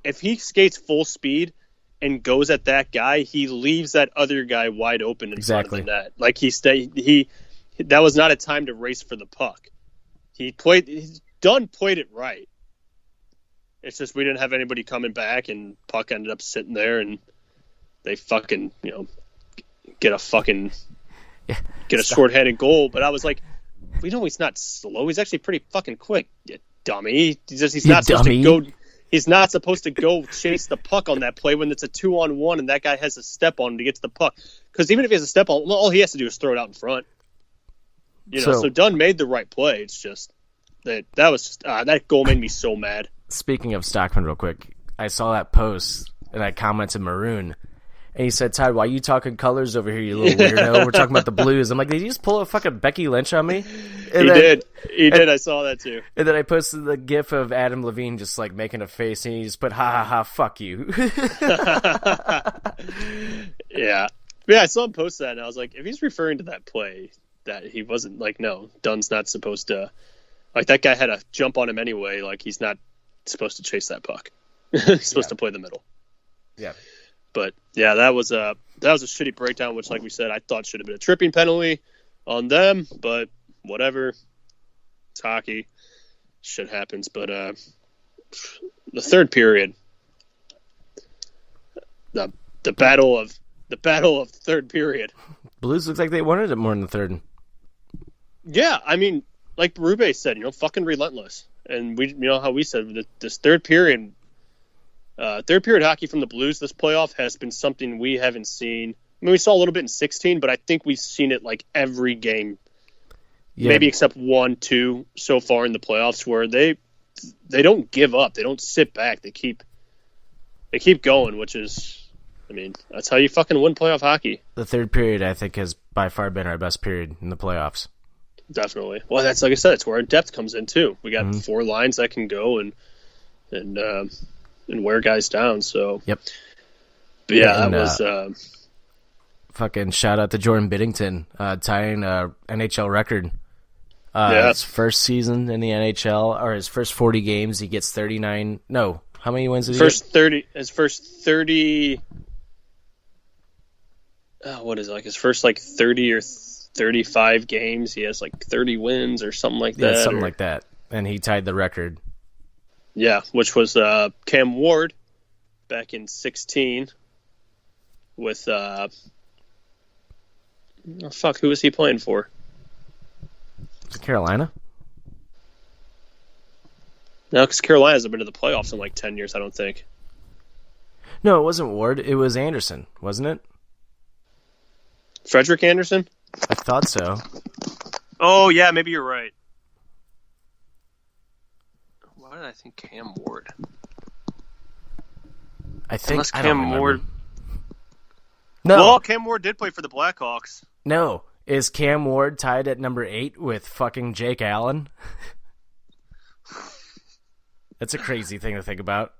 if he skates full speed and goes at that guy, he leaves that other guy wide open in front of the net. Like that was not a time to race for the puck. Dunn played it right. It's just we didn't have anybody coming back, and puck ended up sitting there, and they fucking get a shorthanded goal. But I was like, we know he's not slow. He's actually pretty fucking quick, you dummy. He's not supposed to go chase the puck on that play when it's a 2-on-1 and that guy has a step on him to get to the puck. Because even if he has a step on, all he has to do is throw it out in front. So Dunn made the right play. It's just that goal made me so mad. Speaking of Stockman, real quick, I saw that post and I commented Maroon. And he said, Todd, why are you talking colors over here, you little weirdo? We're talking about the Blues. I'm like, did you just pull a fucking Becky Lynch on me? He did. I saw that too. And then I posted the gif of Adam Levine just making a face, and he just put, ha ha ha, fuck you. Yeah. Yeah, I saw him post that, and I was like, if he's referring to that play, that he wasn't no, Dunn's not supposed to, that guy had a jump on him anyway. He's not supposed to chase that puck. He's supposed to play the middle. Yeah. But yeah, that was a shitty breakdown, which, like we said, I thought should have been a tripping penalty on them. But whatever, it's hockey, shit happens. But the third period, the battle of third period. Blues looks like they wanted it more in the third. Yeah, I mean, like Berube said, fucking relentless, and we, how we said this third period. Third period hockey from the Blues this playoff has been something we haven't seen. I mean, we saw a little bit in 16, but I think we've seen it every game, maybe except 1-2 so far in the playoffs, where they don't give up. They don't sit back. They keep going, which is, I mean, that's how you fucking win playoff hockey. The third period, I think, has by far been our best period in the playoffs. Definitely. Well, that's, like I said, it's where our depth comes in too. We got 4 lines that can go and wear guys down. So yep. But yeah, that was fucking shout out to Jordan Biddington tying a NHL record. His first season in the NHL, or his first 40 games, he gets 39. No, how many wins did he get? His first 30. What is it, his first 30 or 35 games? He has 30 wins or something like that. Yeah, something like that, and he tied the record. Yeah, which was Cam Ward back in 16 with who was he playing for? Carolina? No, because Carolina hasn't been to the playoffs in 10 years, I don't think. No, it wasn't Ward. It was Anderson, wasn't it? Frederick Anderson? I thought so. Oh, yeah, maybe you're right. Why did I think Cam Ward? Unless Cam Ward. No. Well, Cam Ward did play for the Blackhawks. No. Is Cam Ward tied at number 8 with fucking Jake Allen? It's a crazy thing to think about.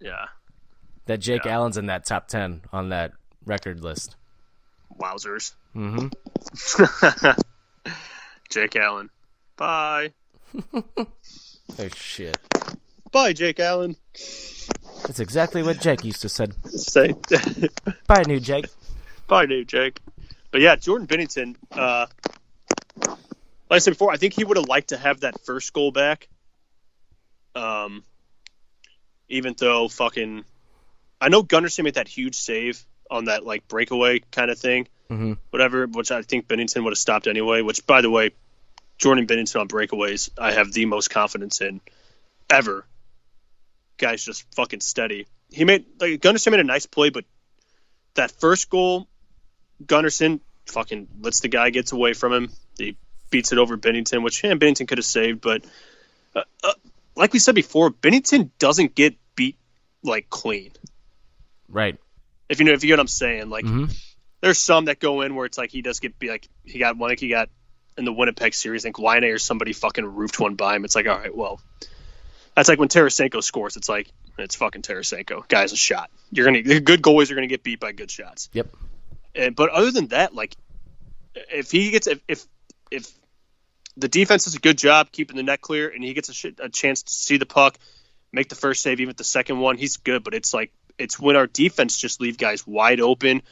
Yeah. That Jake Allen's in that top 10 on that record list. Wowzers. Mm-hmm. Jake Allen. Bye. Oh, shit. Bye, Jake Allen. That's exactly what Jake used to said. Say. Bye, new Jake. Bye, new Jake. But yeah, Jordan Binnington, like I said before, I think he would have liked to have that first goal back. Even though I know Gunnarsson made that huge save on that like breakaway kind of thing, whatever, which I think Binnington would have stopped anyway. Which, by the way, Jordan Binnington on breakaways, I have the most confidence in ever. Guy's just fucking steady. Gunnarsson made a nice play, but that first goal, Gunnarsson fucking lets the guy gets away from him. He beats it over Binnington, which Binnington could have saved, but like we said before, Binnington doesn't get beat like clean. Right. If you get what I'm saying, like there's some that go in where it's like he does get beat. Like he got in the Winnipeg series. I think Laine or somebody fucking roofed one by him. It's like, all right, well, that's like when Tarasenko scores. It's like it's fucking Tarasenko. Guy's a shot. Good goalies are gonna get beat by good shots. Yep. But other than that, like if the defense does a good job keeping the net clear and he gets a chance to see the puck, make the first save, even the second one, he's good. But it's when our defense just leave guys wide open,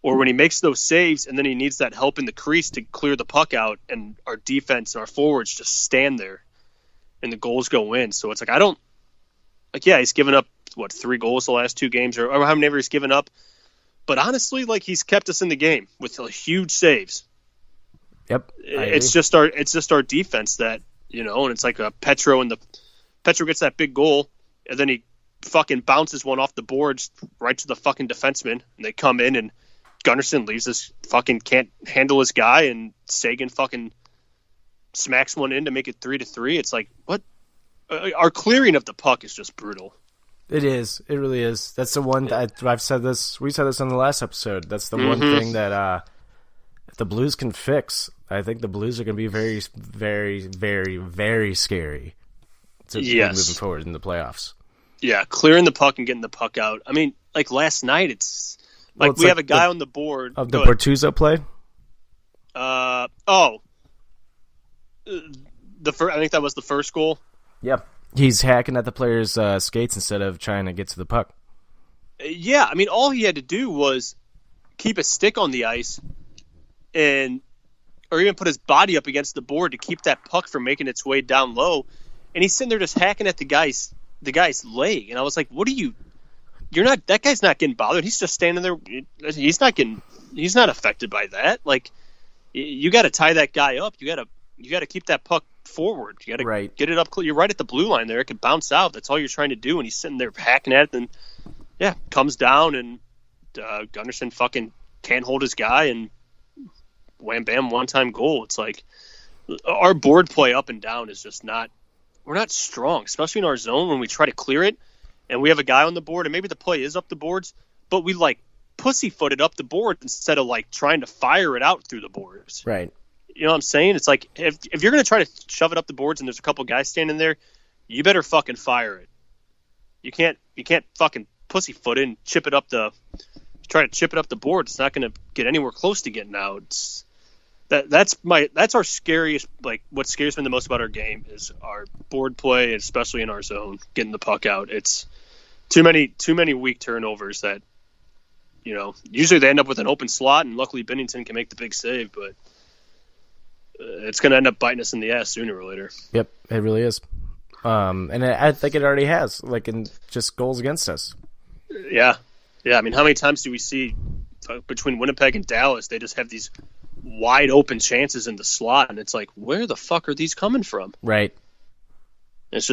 or when he makes those saves and then he needs that help in the crease to clear the puck out, and our defense and our forwards just stand there and the goals go in. So it's like, he's given up 3 goals the last 2 games or how many he's given up. But honestly, like he's kept us in the game with huge saves. Yep. It's just our defense that, and it's like Petro gets that big goal and then he fucking bounces one off the boards right to the fucking defenseman, and they come in and Gunnarsson leaves this fucking can't handle his guy, and Sagan fucking smacks one in to make it 3-3. It's like, what? Our clearing of the puck is just brutal. It is. It really is. That's the one that I've said this. We said this on the last episode. That's the one thing that the Blues can fix. I think the Blues are going to be very, very, very, very scary to be moving forward in the playoffs. Yeah, clearing the puck and getting the puck out. I mean, like last night, it's we have a guy on the board of the Bortuzzo play. I think that was the first goal. Yep, he's hacking at the player's skates instead of trying to get to the puck. Yeah, I mean, all he had to do was keep a stick on the ice, or even put his body up against the board to keep that puck from making its way down low, and he's sitting there just hacking at the guy's leg, and I was like, "What are you? You're not. That guy's not getting bothered. He's just standing there. He's not affected by that. Like, you got to tie that guy up. You got to keep that puck forward. You got to get it up. You're right at the blue line there. It could bounce out. That's all you're trying to do. And he's sitting there hacking at it. And comes down, and Gunnarsson fucking can't hold his guy, and wham bam, 1-time goal. It's like our board play up and down is just not. We're not strong, especially in our zone when we try to clear it, and we have a guy on the board, and maybe the play is up the boards, but we like pussyfooted up the board instead of like trying to fire it out through the boards. Right. You know what I'm saying? It's like if you're going to try to shove it up the boards and there's a couple guys standing there, you better fucking fire it. You can't fucking pussyfoot it and try to chip it up the board. It's not going to get anywhere close to getting out. That's our scariest, like what scares me the most about our game is our board play, especially in our zone, getting the puck out. It's too many weak turnovers that, usually they end up with an open slot, and luckily Binnington can make the big save, but it's going to end up biting us in the ass sooner or later. Yep, it really is. And I think it already has, like in just goals against us. Yeah. I mean, how many times do we see between Winnipeg and Dallas, they just have these wide open chances in the slot, and it's like, where the fuck are these coming from? Right. It's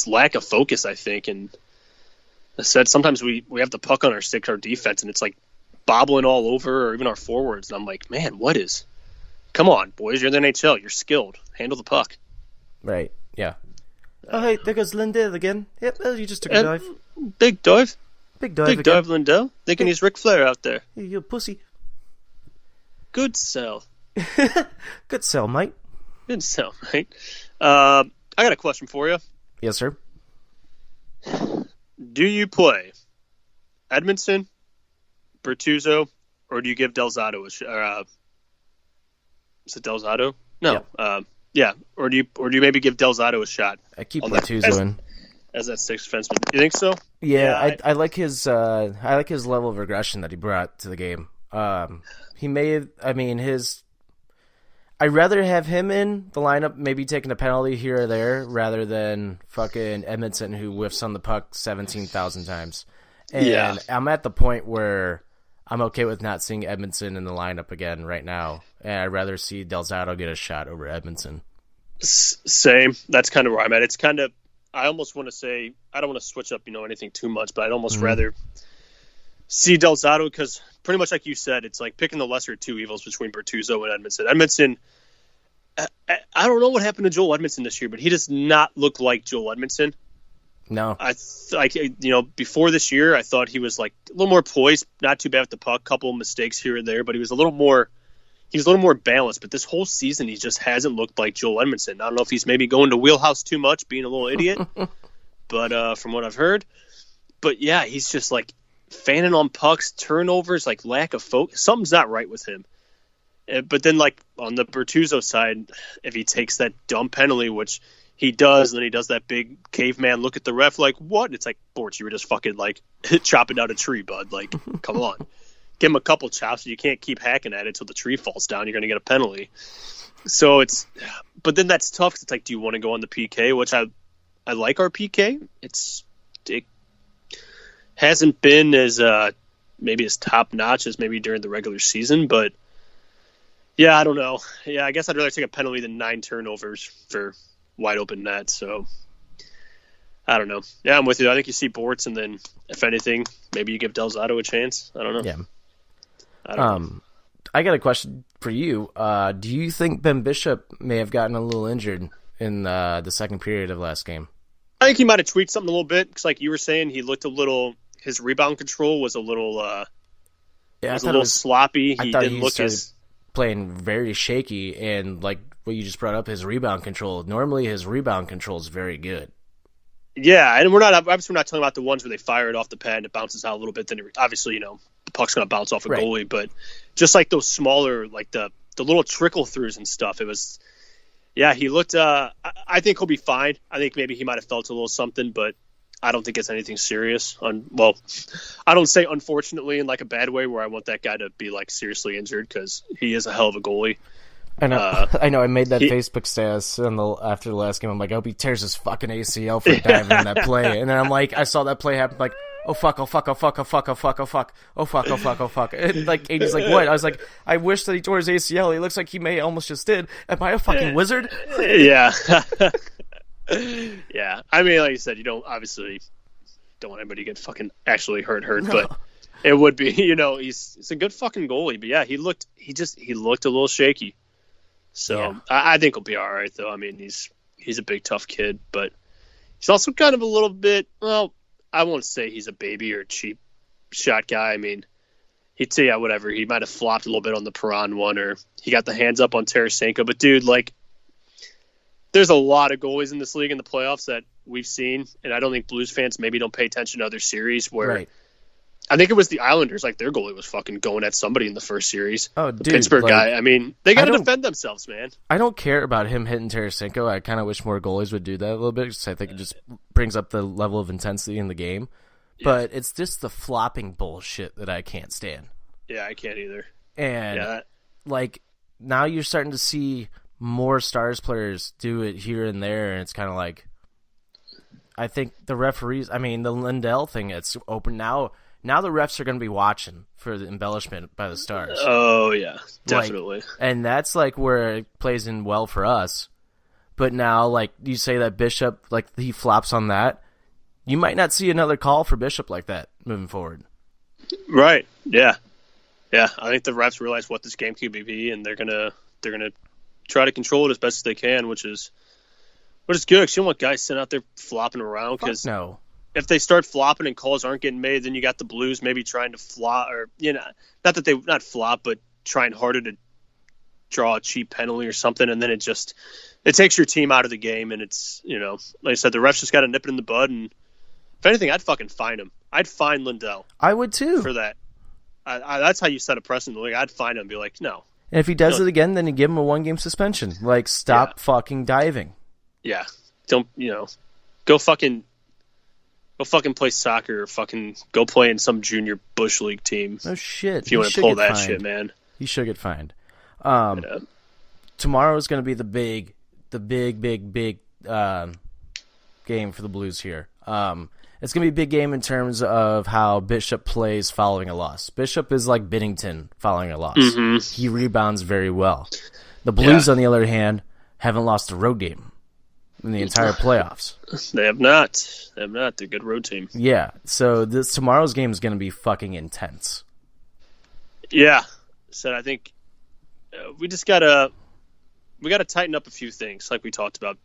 lack of focus, I think. And I said, sometimes we have the puck on our stick, our defense, and it's like bobbling all over, or even our forwards. And I'm like, man, come on, boys, you're in the NHL. You're skilled. Handle the puck. Right. Yeah. Oh, hey, there goes Lindell again. Yep, you just took a dive. Big dive. Big dive Big again. dive, Lindell. Thinking he's Ric Flair out there. You pussy. Good sell. Good sell, mate. Didn't sound right. I got a question for you. Yes, sir. Do you play Edmondson, Bertuzzo, or do you give Delzato a shot? Is it Delzato? No. Yeah. Or do you maybe give Delzato a shot? I keep Bertuzzo in as that sixth defenseman. You think so? Yeah, I like his level of aggression that he brought to the game. He may, I mean, I'd rather have him in the lineup, maybe taking a penalty here or there, rather than fucking Edmondson who whiffs on the puck 17,000 times. And I'm at the point where I'm okay with not seeing Edmondson in the lineup again right now, and I'd rather see Delzato get a shot over Edmondson. Same. That's kind of where I'm at. It's kind of, I almost want to say, I don't want to switch up, anything too much, but I'd almost rather see Delzato because pretty much like you said, it's like picking the lesser of two evils between Bertuzzo and Edmondson. Edmondson, I don't know what happened to Joel Edmondson this year, but he does not look like Joel Edmondson. No. Before this year, I thought he was like a little more poised, not too bad with the puck, couple of mistakes here and there, but he was a little more balanced. But this whole season, he just hasn't looked like Joel Edmondson. I don't know if he's maybe going to wheelhouse too much, being a little idiot, but from what I've heard. But yeah, he's just like fanning on pucks, turnovers, like lack of focus. Something's not right with him. But then, like on the Bertuzzo side, if he takes that dumb penalty, which he does, and then he does that big caveman look at the ref, like what? It's like, Bortz, you were just fucking like chopping down a tree, bud. Like, come on, give him a couple chops. You can't keep hacking at it until the tree falls down. You're gonna get a penalty. So but then that's tough. 'Cause it's like, do you want to go on the PK? Which I like our PK. It hasn't been as maybe as top notch as maybe during the regular season, but. Yeah, I don't know. Yeah, I guess I'd rather take a penalty than 9 turnovers for wide open net. So I don't know. Yeah, I'm with you. I think you see Bortz, and then if anything, maybe you give Delzato a chance. I don't know. Yeah. I don't know. I got a question for you. Do you think Ben Bishop may have gotten a little injured in the second period of last game? I think he might have tweaked something a little bit because, like you were saying, he looked a little. His rebound control was a little. Sloppy. He didn't look as. Playing very shaky, and like what you just brought up, his rebound control. Normally, his rebound control is very good. Yeah, and we're not talking about the ones where they fire it off the pad and it bounces out a little bit. Then obviously, the puck's gonna bounce off a goalie, but just like those smaller, like the little trickle throughs and stuff. It was, he looked. I think he'll be fine. I think maybe he might have felt a little something, but I don't think it's anything serious. I don't say unfortunately in like a bad way where I want that guy to be like seriously injured because he is a hell of a goalie. I know. I know. I made that Facebook status after the last game. I'm like, I hope he tears his fucking ACL for diving in that play. And then I'm like, I saw that play happen. Like, oh fuck, oh fuck, oh fuck, oh fuck, oh fuck, oh fuck, oh fuck, oh fuck, oh fuck. And like, AD's like, what? I was like, I wish that he tore his ACL. He looks like he may almost just did. Am I a fucking wizard? Yeah. Yeah, I mean, like you said, you don't want anybody to get fucking actually hurt, no. But it would be, he's a good fucking goalie. But yeah, he looked a little shaky. So yeah. I think he'll be all right, though. I mean, he's a big tough kid, but he's also kind of a little bit. Well, I won't say he's a baby or a cheap shot guy. I mean, he'd say whatever. He might have flopped a little bit on the Perron one, or he got the hands up on Tarasenko. But dude, like. There's a lot of goalies in this league in the playoffs that we've seen, and I don't think Blues fans maybe don't pay attention to other series where I think it was the Islanders, like their goalie was fucking going at somebody in the first series. Oh, the Pittsburgh guy. I mean, they got to defend themselves, man. I don't care about him hitting Tarasenko. I kind of wish more goalies would do that a little bit because I think it just brings up the level of intensity in the game. Yeah. But it's just the flopping bullshit that I can't stand. Yeah, I can't either. And like now you're starting to see more Stars players do it here and there, and it's kind of like I think the referees. I mean, the Lindell thing. It's open now. Now the refs are going to be watching for the embellishment by the Stars. Oh yeah, definitely. And that's like where it plays in well for us. But now, like you say that Bishop, like he flops on that, you might not see another call for Bishop like that moving forward. Right. Yeah. Yeah. I think the refs realize what this game could be, and they're gonna try to control it as best as they can, which is good because you don't want guys sitting out there flopping around because if they start flopping and calls aren't getting made, then you got the Blues maybe trying to flop or not that they not flop but trying harder to draw a cheap penalty or something, and then it takes your team out of the game, and it's, like I said, the refs just got to nip it in the bud, and if anything, I'd fucking fine him. I'd fine Lindell. I would too. For that. That's how you set a precedent in the league. I'd fine him and be like, no. And if he does it again, then you give him a 1-game suspension. Like, stop fucking diving. Yeah. Don't, go fucking play soccer or fucking go play in some junior bush league team. No shit. If you want to pull that shit, man. He should get fined. Tomorrow is going to be the big game for the Blues here. It's going to be a big game in terms of how Bishop plays following a loss. Bishop is like Binnington following a loss. Mm-hmm. He rebounds very well. The Blues, on the other hand, haven't lost a road game in the entire playoffs. They have not. They're a good road team. Yeah, so tomorrow's game is going to be fucking intense. Yeah. So I think we just got to tighten up a few things like we talked about,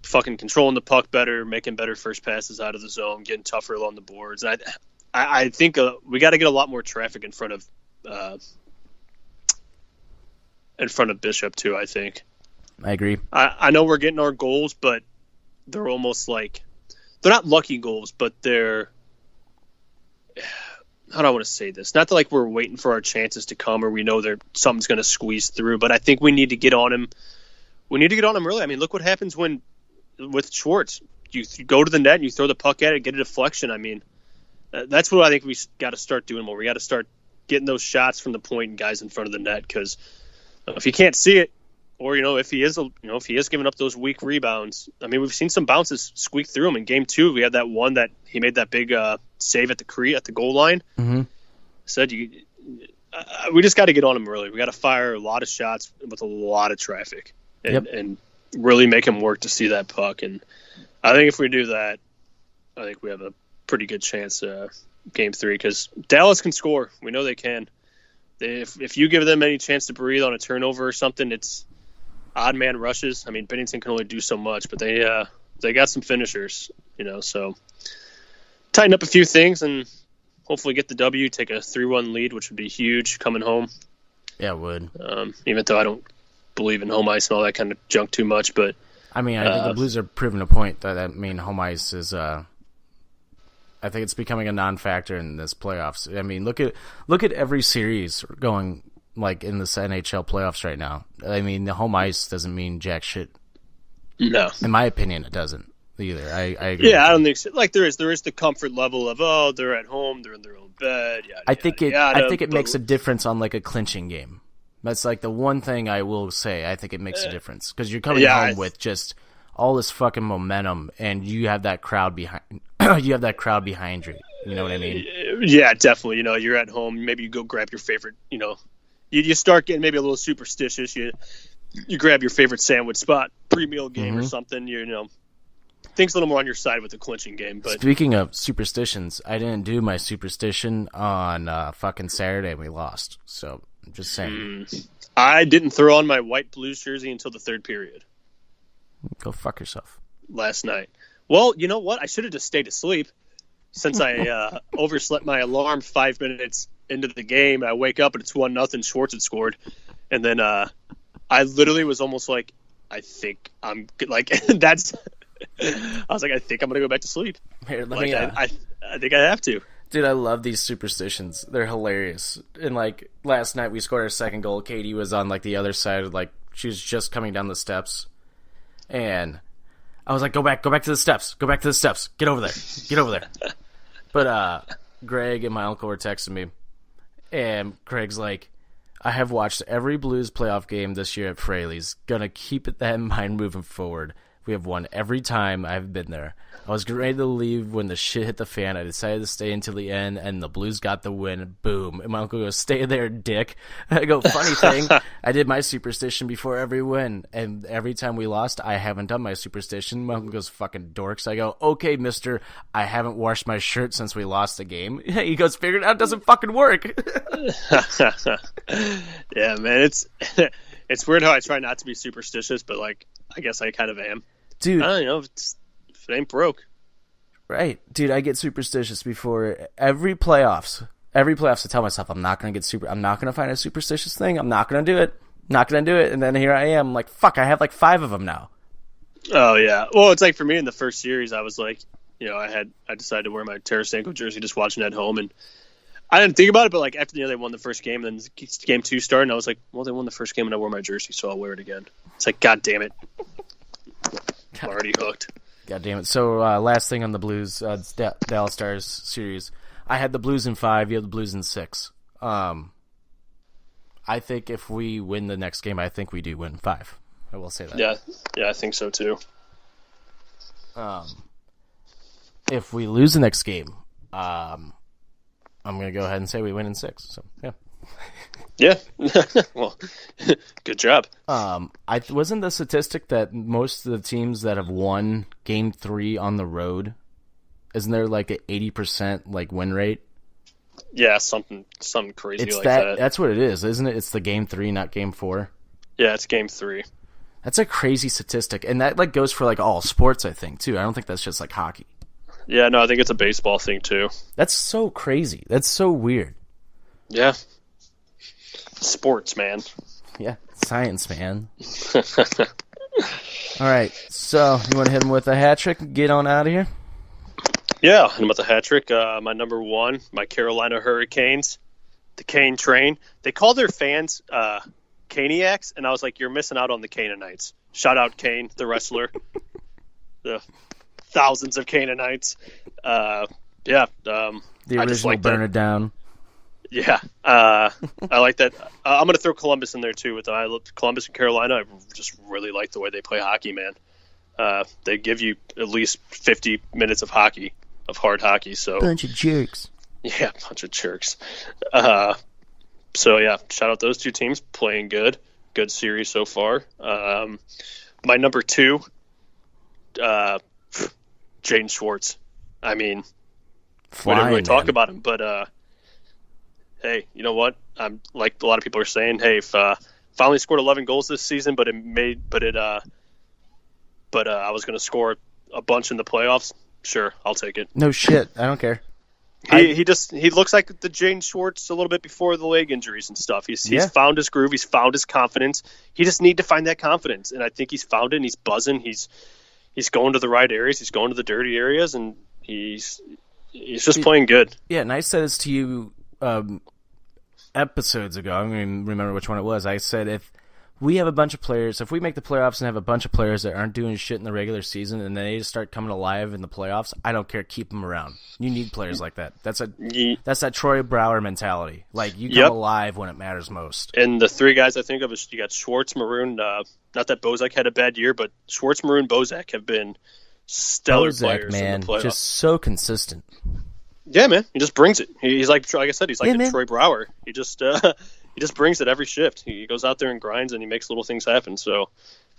fucking controlling the puck better, making better first passes out of the zone, getting tougher along the boards. And I think we got to get a lot more traffic in front of Bishop too. I think. I agree. I know we're getting our goals, but they're almost like they're not lucky goals, but they're. How do I want to say this? Not that like we're waiting for our chances to come or we know something's going to squeeze through, but I think we need to get on him. We need to get on him early. I mean, look what happens with Schwartz. You go to the net and you throw the puck at it, get a deflection. I mean, that's what I think we got to start doing more. We got to start getting those shots from the point and guys in front of the net, because if you can't see it, or if he is giving up those weak rebounds. I mean, we've seen some bounces squeak through him in game 2. We had that one that he made that big save at the goal line. Mm-hmm. Said we just got to get on him early. We got to fire a lot of shots with a lot of traffic and really make him work to see that puck. And I think if we do that, I think we have a pretty good chance game 3, because Dallas can score. We know they can. If you give them any chance to breathe on a turnover or something, it's odd man rushes. I mean, Binnington can only do so much, but they got some finishers, so tighten up a few things and hopefully get the W, take a 3-1 lead, which would be huge coming home. Yeah, it would. Even though I don't believe in home ice and all that kind of junk too much, but I mean, I think the Blues are proving a point that home ice is. I think it's becoming a non-factor in this playoffs. I mean, look at every series going like in this NHL playoffs right now. I mean, the home ice doesn't mean jack shit. No, in my opinion, it doesn't either. I agree. Yeah, I don't think so. Like there is the comfort level of they're at home, they're in their own bed. I think it makes a difference on like a clinching game. That's like the one thing I will say. I think it makes a difference because you're coming home with just all this fucking momentum, and you have that crowd behind. You have that crowd behind you. You know what I mean? Yeah, definitely. You're at home. Maybe you go grab your favorite. You start getting maybe a little superstitious. You grab your favorite sandwich spot, pre-meal game or something. Things a little more on your side with the clinching game. But speaking of superstitions, I didn't do my superstition on fucking Saturday. We lost. So I'm just saying. I didn't throw on my white Blues jersey until the 3rd period. Go fuck yourself. Last night. Well, you know what? I should have just stayed asleep since I overslept my alarm 5 minutes into the game. I wake up and it's 1-0. Schwartz had scored. And then I literally was almost like, I think I'm like, that's, I was like, I think I'm going to go back to sleep. Here, let like, me, I think I have to. Dude, I love these superstitions. They're hilarious. And like last night we scored our 2nd goal. Katie was on like the other side, like she was just coming down the steps. And I was like, go back to the steps. Go back to the steps. Get over there. But Greg and my uncle were texting me. And Craig's like, I have watched every Blues playoff game this year at Fraley's. Gonna keep that in mind moving forward. We have won every time I've been there. I was getting ready to leave when the shit hit the fan. I decided to stay until the end, and the Blues got the win. Boom. And my uncle goes, stay there, dick. I go, funny thing, I did my superstition before every win, and every time we lost, I haven't done my superstition. My uncle goes, fucking dorks. I go, okay, mister, I haven't washed my shirt since we lost the game. He goes, figured it out, doesn't fucking work. Yeah, man, it's weird how I try not to be superstitious, but like, I guess I kind of am. Dude, I don't know if it ain't broke. Right. Dude, I get superstitious before every playoffs. every playoffs I tell myself I'm not going to find a superstitious thing. I'm not going to do it. Not going to do it. And then here I am like, fuck, I have like 5 of them now. Oh yeah. Well, it's like for me in the first series, I was like, I decided to wear my Tarasenko jersey just watching at home, and I didn't think about it, but like after they won the first game, and then game 2 started, and I was like, well, they won the first game and I wore my jersey, so I'll wear it again. It's like, God damn it. I'm already hooked. God damn it. So last thing on the Blues, Dallas Stars series. I had the Blues in 5, you have the Blues in 6. I think if we win the next game, I think we do win 5. I will say that. Yeah, I think so too. If we lose the next game, I'm going to go ahead and say we win in 6. So, yeah. Yeah. Well, good job. Wasn't the statistic that most of the teams that have won Game 3 on the road, isn't there like an 80% like win rate? Yeah, something crazy like that. That's what it is, isn't it? It's the Game 3, not Game 4. Yeah, it's Game 3. That's a crazy statistic, and that like goes for like all sports, I think, too. I don't think that's just like hockey. Yeah, no, I think it's a baseball thing too. That's so crazy. That's so weird. Yeah. Sports, man. Yeah, science, man. All right, so you want to hit him with a hat trick and get on out of here? Yeah, and with a hat trick, my number 1, my Carolina Hurricanes, the Cane Train. They call their fans Caniacs, and I was like, you're missing out on the Canaanites. Shout out Kane, the wrestler. The thousands of Canaanites. The original Burn It Down. Yeah, I like that. I'm going to throw Columbus in there too. With Columbus and Carolina, I just really like the way they play hockey, man. They give you at least 50 minutes of hockey, of hard hockey. So bunch of jerks. Yeah, bunch of jerks. So yeah, shout out those 2 teams playing good series so far. My number 2, Jaden Schwartz. I mean, we didn't really talk about him, but hey, you know what? I'm like a lot of people are saying, hey, if finally scored 11 goals this season, but I was going to score a bunch in the playoffs. Sure, I'll take it. No shit, I don't care. He looks like the Jaden Schwartz a little bit before the leg injuries and stuff. He's found his groove. He's found his confidence. He just need to find that confidence, and I think he's found it. And he's buzzing. He's going to the right areas. He's going to the dirty areas, and he's just playing good. Yeah, and I said this to you episodes ago. I don't even remember which one it was. I said if we have a bunch of players, if we make the playoffs and have a bunch of players that aren't doing shit in the regular season and then they just start coming alive in the playoffs, I don't care. Keep them around. You need players like that. That's that Troy Brouwer mentality. Like, you come alive when it matters most. And the 3 guys I think of is you got Schwartz, Maroon, not that Bozak had a bad year, but Schwartz, Maroon, Bozak have been stellar players man, in the playoffs. Just so consistent. Yeah, man. He just brings it. He's like I said, he's like Troy Brouwer. He just brings it every shift. He goes out there and grinds, and he makes little things happen. So,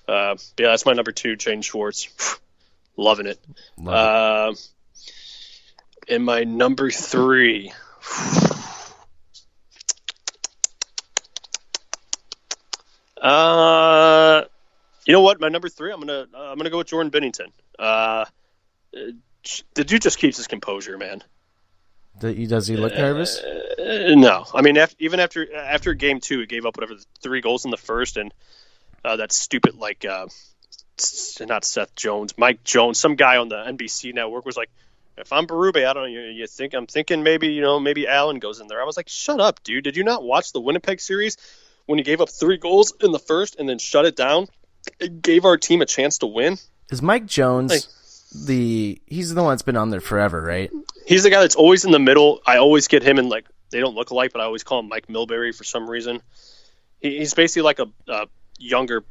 that's my number 2, Jaden Schwartz. Loving it. And my number 3. You know what? My number 3, I'm gonna go with Jordan Binnington. The dude just keeps his composure, man. Does he look nervous? No. I mean, even after game 2, he gave up 3 goals in the first, and that stupid not Seth Jones, Mike Jones, some guy on the NBC network was like, if I'm Berube, I don't know. I'm thinking maybe Allen goes in there. I was like, shut up, dude. Did you not watch the Winnipeg series when he gave up 3 goals in the first and then shut it down? It gave our team a chance to win. Is Mike Jones he's the one that's been on there forever, right? He's the guy that's always in the middle. I always get him in, like, they don't look alike, but I always call him Mike Milbury for some reason. He's basically like a younger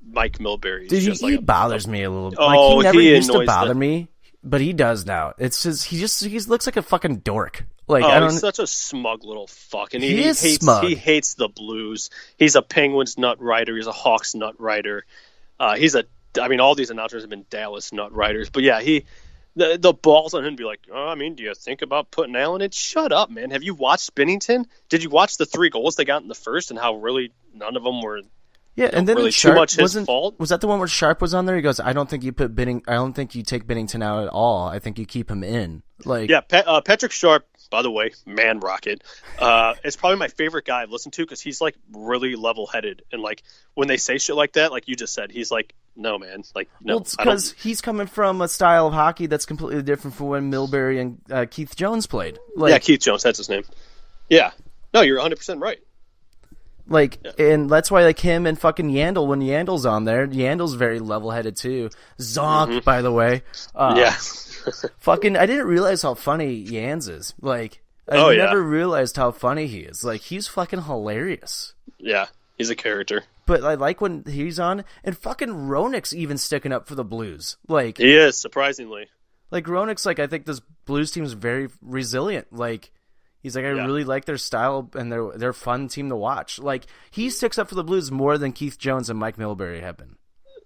Mike Milbury. Dude, he bothers me a little bit. He never used to bother me, but he does now. It's just he looks like a fucking dork. Like, he's such a smug little fuck, and he is smug. He hates the Blues. He's a Penguins nut writer. He's a Hawks nut writer. All these announcers have been Dallas nut writers, but yeah, the balls on him to be like, do you think about putting Allen in? Shut up, man. Have you watched Binnington? Did you watch the 3 goals they got in the first and how really none of them were Yeah, and then really Sharp too much his fault. Was that the one where Sharp was on there? He goes, I don't think you take Binnington out at all. I think you keep him in. Like, yeah, Patrick Sharp, by the way, man rocket. It's probably my favorite guy I've listened to because he's like really level headed, and like when they say shit like that, like you just said, he's like, no, man, like no. Well, it's because he's coming from a style of hockey that's completely different from when Milbury and Keith Jones played. Like, yeah, Keith Jones, that's his name. Yeah, no, you're 100% right. Like, and that's why, like, him and fucking Yandel, when Yandel's on there, Yandel's very level-headed, too. Zonk, by the way. Yeah. Fucking, I didn't realize how funny Yans is. Like, I never realized how funny he is. Like, he's fucking hilarious. Yeah, he's a character. But I like when he's on, and fucking Ronick's even sticking up for the Blues. Like, he is, surprisingly. Like, Ronick's like, I think this Blues team is very resilient. Like, he's like, I really like their style, and they're a fun team to watch. Like, he sticks up for the Blues more than Keith Jones and Mike Milbury have been.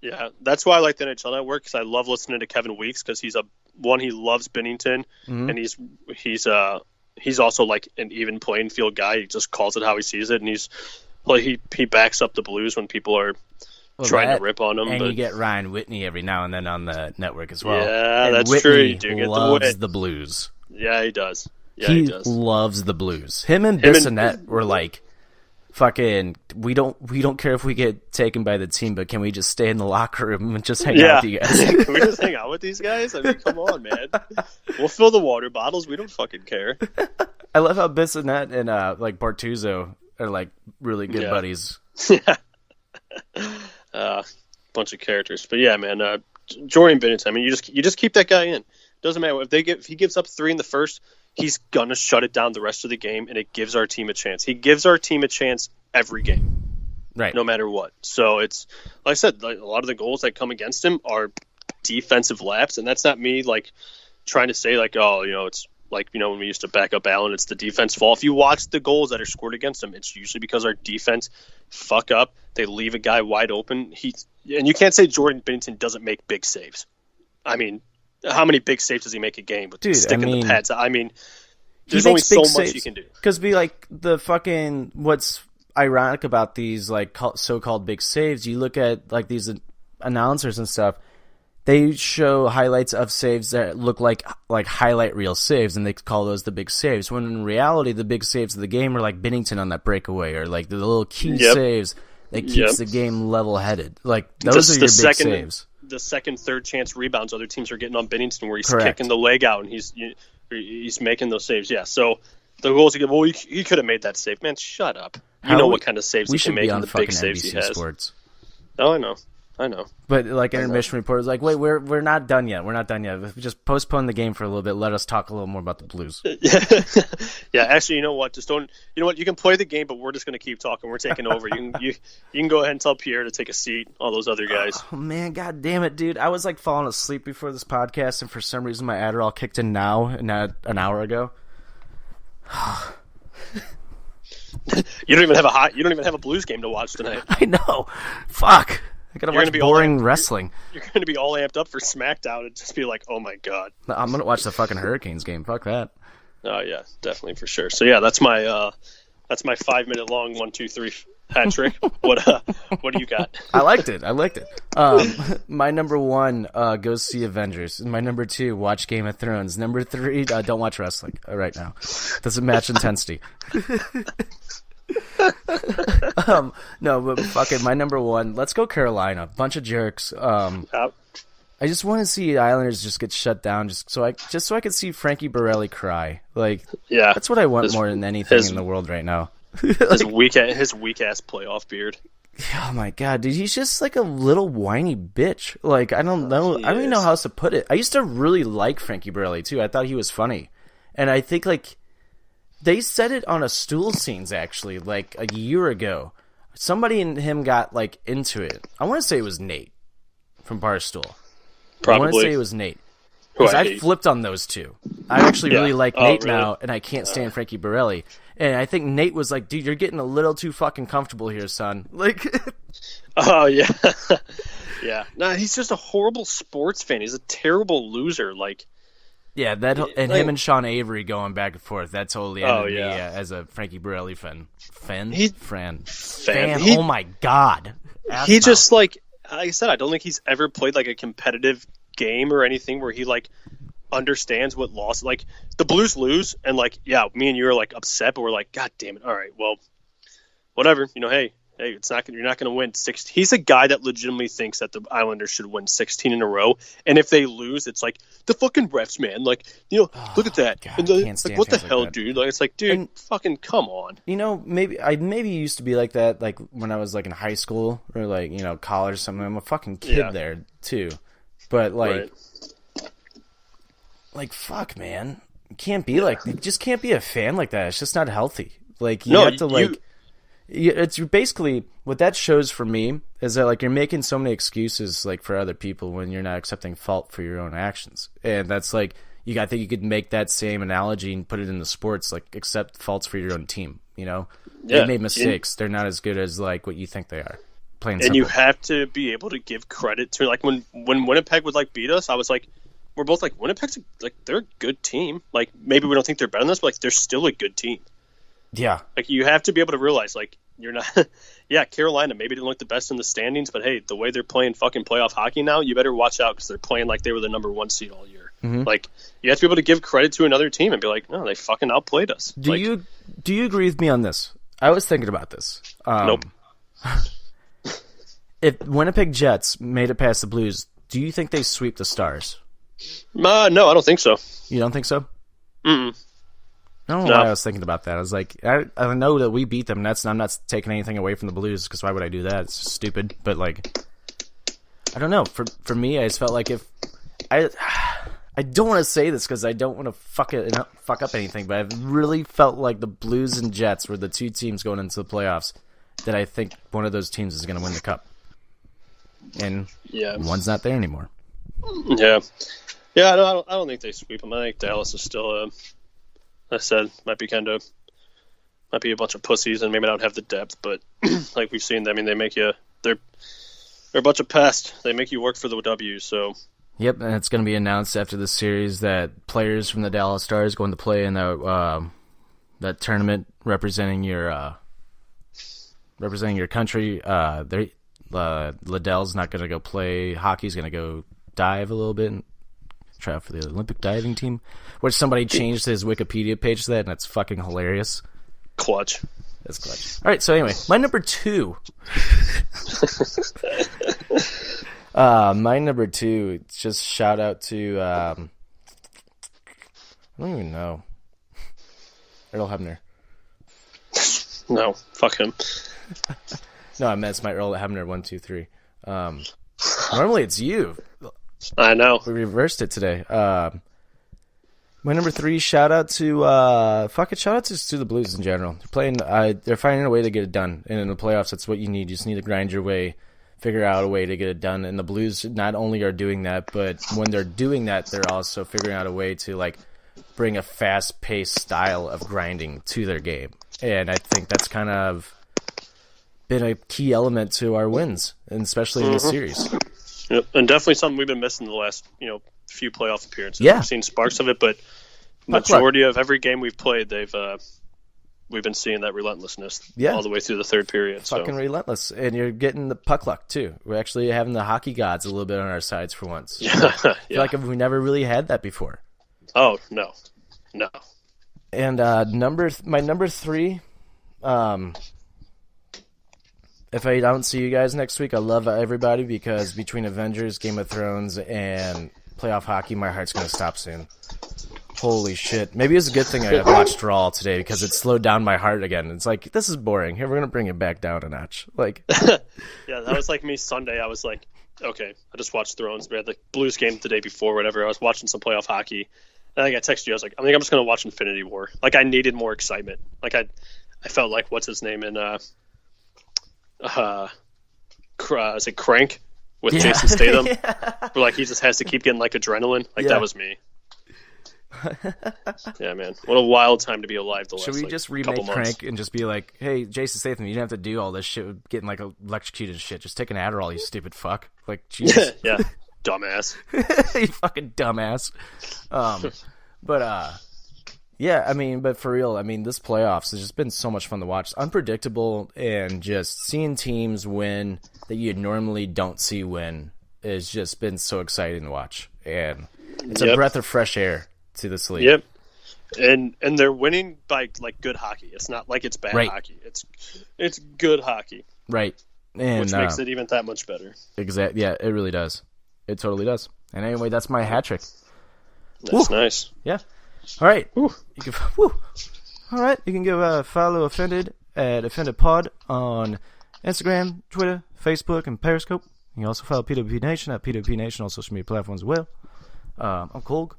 Yeah, that's why I like the NHL Network, because I love listening to Kevin Weeks, because he loves Binnington, and he's also like an even playing field guy. He just calls it how he sees it, and he backs up the Blues when people are trying to rip on him. And you get Ryan Whitney every now and then on the network as well. Yeah, and that's Whitney true. You do get loves the Blues. Yeah, he does. Yeah, he does. loves the Blues. Him and Bissonnette were like, fucking, we don't care if we get taken by the team, but can we just stay in the locker room and just hang out with you guys? Can we just hang out with these guys? I mean, come on, man. We'll fill the water bottles. We don't fucking care. I love how Bissonnette and like Bortuzzo are like really good buddies. Yeah. Bunch of characters. But yeah, man, Jordan Binnington, I mean, you just keep that guy in. Doesn't matter if he gives up 3 in the first, he's gonna shut it down the rest of the game, and it gives our team a chance. He gives our team a chance every game, right? No matter what. So it's like I said, like, a lot of the goals that come against him are defensive laps, and that's not me like trying to say like, oh, you know, it's like, you know, when we used to back up Allen, it's the defense fault. If you watch the goals that are scored against him, it's usually because our defense fuck up. They leave a guy wide open. And you can't say Jordan Binnington doesn't make big saves. I mean, how many big saves does he make a game with sticking the pads? I mean, there's only so much you can do. Because the fucking, what's ironic about these like so-called big saves, you look at like these announcers and stuff, they show highlights of saves that look like highlight reel saves, and they call those the big saves, when in reality the big saves of the game are like Binnington on that breakaway, or like the little key saves that keeps the game level-headed. Like, those are your big saves. The second, third chance rebounds other teams are getting on Binnington, where he's kicking the leg out and he's making those saves. Yeah, so the goals he get, well, he could have made that save. Man, shut up. You know what kind of saves he can make and the big saves he has. Sports. Oh, I know. But like intermission report is like, wait, we're not done yet. We're not done yet. Just postpone the game for a little bit. Let us talk a little more about the Blues. Yeah. Actually, you know what? Just don't. You know what? You can play the game, but we're just going to keep talking. We're taking over. You can go ahead and tell Pierre to take a seat. All those other guys. Oh man, god damn it, dude! I was like falling asleep before this podcast, and for some reason my Adderall kicked in now, and not an hour ago. You don't even have a Blues game to watch tonight. I know. Fuck. I gotta watch boring wrestling. You're going to be all amped up for SmackDown and just be like, oh my god. I'm going to watch the fucking Hurricanes game. Fuck that. Oh yeah, definitely, for sure. So yeah, that's my 5-minute long 1, 2, 3 hat trick. What do you got? I liked it. My number 1, go see Avengers. My number 2, watch Game of Thrones. Number 3, don't watch wrestling right now. Doesn't match intensity. No, but fucking my number 1. Let's go Carolina. Bunch of jerks. I just want to see Islanders just get shut down, just so I could see Frankie Borelli cry. Like, yeah, that's what I want more than anything in the world right now. His weak ass playoff beard. Oh my god, dude, he's just like a little whiny bitch. Like, I don't know, I don't even know how else to put it. I used to really like Frankie Borelli too. I thought he was funny, and I think like they said it on a Stool Scenes actually, like a year ago. Somebody and him got like into it. I want to say it was Nate from Barstool. Probably. I want to say it was Nate. Because I flipped on those two. I actually really like Nate now, and I can't stand Frankie Borelli. And I think Nate was like, dude, you're getting a little too fucking comfortable here, son. Like, oh, yeah. Yeah. No, he's just a horrible sports fan. He's a terrible loser. Like, yeah, him and Sean Avery going back and forth, that totally ended me as a Frankie Borelli fan. Fan? Oh, my God. he just like I said, I don't think he's ever played like a competitive game or anything where he like understands what loss. Like the Blues lose, and like me and you are like upset, but we're like, God damn it! All right, well, whatever. Hey, it's not. You're not going to win 16. He's a guy that legitimately thinks that the Islanders should win 16 in a row, and if they lose, it's like the fucking refs, man. Like look at that. God, like what the hell, dude? Like it's like, dude, fucking come on. Maybe I used to be like that, like when I was like in high school or like college or something. I'm a fucking kid there too, but like. Right. Like, fuck, man. You can't be like, you just can't be a fan like that. It's just not healthy. Like, you have to, like, it's basically, what that shows for me is that, like, you're making so many excuses, like, for other people when you're not accepting fault for your own actions. And that's, like, I think you could make that same analogy and put it into sports, like, accept faults for your own team, Yeah. They made mistakes. They're not as good as, like, what you think they are. Plain and simple. you have to be able to give credit to, like, when Winnipeg would, like, beat us, I was like, we're both like, Winnipeg's like, they're a good team. Like, maybe we don't think they're better than us, but like, they're still a good team. Yeah. Like, you have to be able to realize, like, you're not. Carolina maybe didn't look the best in the standings, but hey, the way they're playing fucking playoff hockey now, you better watch out because they're playing like they were the number 1 seed all year. Mm-hmm. Like, you have to be able to give credit to another team and be like, no, they fucking outplayed us. Do you agree with me on this? I was thinking about this. Nope. If Winnipeg Jets made it past the Blues, do you think they sweep the Stars? No, I don't think so. You don't think so? Mm-mm. I don't know why I was thinking about that. I was like, I know that we beat them. I'm not taking anything away from the Blues because why would I do that? It's just stupid. But like, I don't know. For me, I just felt like if I don't want to say this because I don't want to fuck up anything, but I really felt like the Blues and Jets were the two teams going into the playoffs that I think one of those teams is going to win the cup, and one's not there anymore. Yeah. I don't think they sweep them. I think Dallas is still, I said, might be a bunch of pussies and maybe not have the depth, but like we've seen, I mean, they make you, they're a bunch of pests. They make you work for the W, so. Yep, and it's going to be announced after this series that players from the Dallas Stars going to play in that tournament representing your country. Liddell's not going to go play. Hockey's going to go dive a little bit and try out for the Olympic diving team, which somebody changed his Wikipedia page to that, and it's fucking hilarious. Clutch. That's clutch. All right, so anyway, my number 2. My number 2, it's just shout out to, I don't even know. Earl Hebner. No, fuck him. No, I meant it's my Earl Hebner 1, 2, 3. Normally it's you. I know. We reversed it today. My number 3, shout out to the Blues in general. They're playing. They're finding a way to get it done, and in the playoffs, that's what you need. You just need to grind your way, figure out a way to get it done. And the Blues not only are doing that, but when they're doing that, they're also figuring out a way to like bring a fast-paced style of grinding to their game. And I think that's kind of been a key element to our wins, and especially in this series. Yep. And definitely something we've been missing the last few playoff appearances. Yeah. We've seen sparks of it, but majority of every game we've played, we've been seeing that relentlessness all the way through the third period. Fucking relentless. And you're getting the puck luck, too. We're actually having the hockey gods a little bit on our sides for once. Yeah. I feel like we never really had that before. Oh, no. And my number 3, if I don't see you guys next week, I love everybody because between Avengers, Game of Thrones, and playoff hockey, my heart's going to stop soon. Holy shit. Maybe it's a good thing I watched Raw today because it slowed down my heart again. It's like, this is boring. Here, we're going to bring it back down a notch. Like, yeah, that was like me Sunday. I was like, okay, I just watched Thrones. We had the Blues game the day before, whatever. I was watching some playoff hockey. And I think I texted you. I was like, I think I'm just going to watch Infinity War. Like, I needed more excitement. Like, I felt like, what's his name in, is it Crank with Jason Statham? Where, like, he just has to keep getting, like, adrenaline. Like, that was me. Yeah, man. What a wild time to be alive the last, should we just remake Crank and just be like, hey, Jason Statham, you didn't have to do all this shit with getting, like, electrocuted and shit. Just take an Adderall, you stupid fuck. Like, Jesus. Yeah. Dumbass. You fucking dumbass. But Yeah, I mean, but for real, I mean, this playoffs has just been so much fun to watch. It's unpredictable, and just seeing teams win that you normally don't see win has just been so exciting to watch. And it's a breath of fresh air to this league. Yep. And they're winning by like good hockey. It's not like it's bad hockey. It's good hockey. Right. And, which makes it even that much better. Exactly. Yeah, it really does. It totally does. And anyway, that's my hat trick. That's nice. Yeah. All right. You can, All right. You can go follow Offended at OffendedPod on Instagram, Twitter, Facebook, and Periscope. You can also follow PWP Nation at PWP Nation on social media platforms as well. I'm Kolg.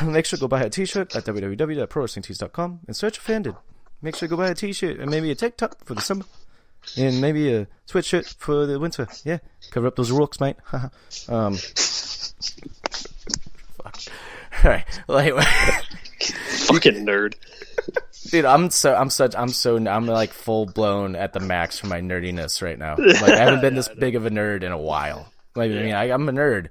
Make sure to go buy a t-shirt at www.prowrestlingtees.com and search Offended. Make sure to go buy a t-shirt and maybe a TikTok for the summer. And maybe a sweatshirt for the winter. Yeah. Cover up those rocks, mate. Fuck. Alright. Well, anyway. Fucking nerd. Dude, I'm like full blown at the max for my nerdiness right now. Like, I haven't been this big of a nerd in a while. Like, I mean, I'm a nerd.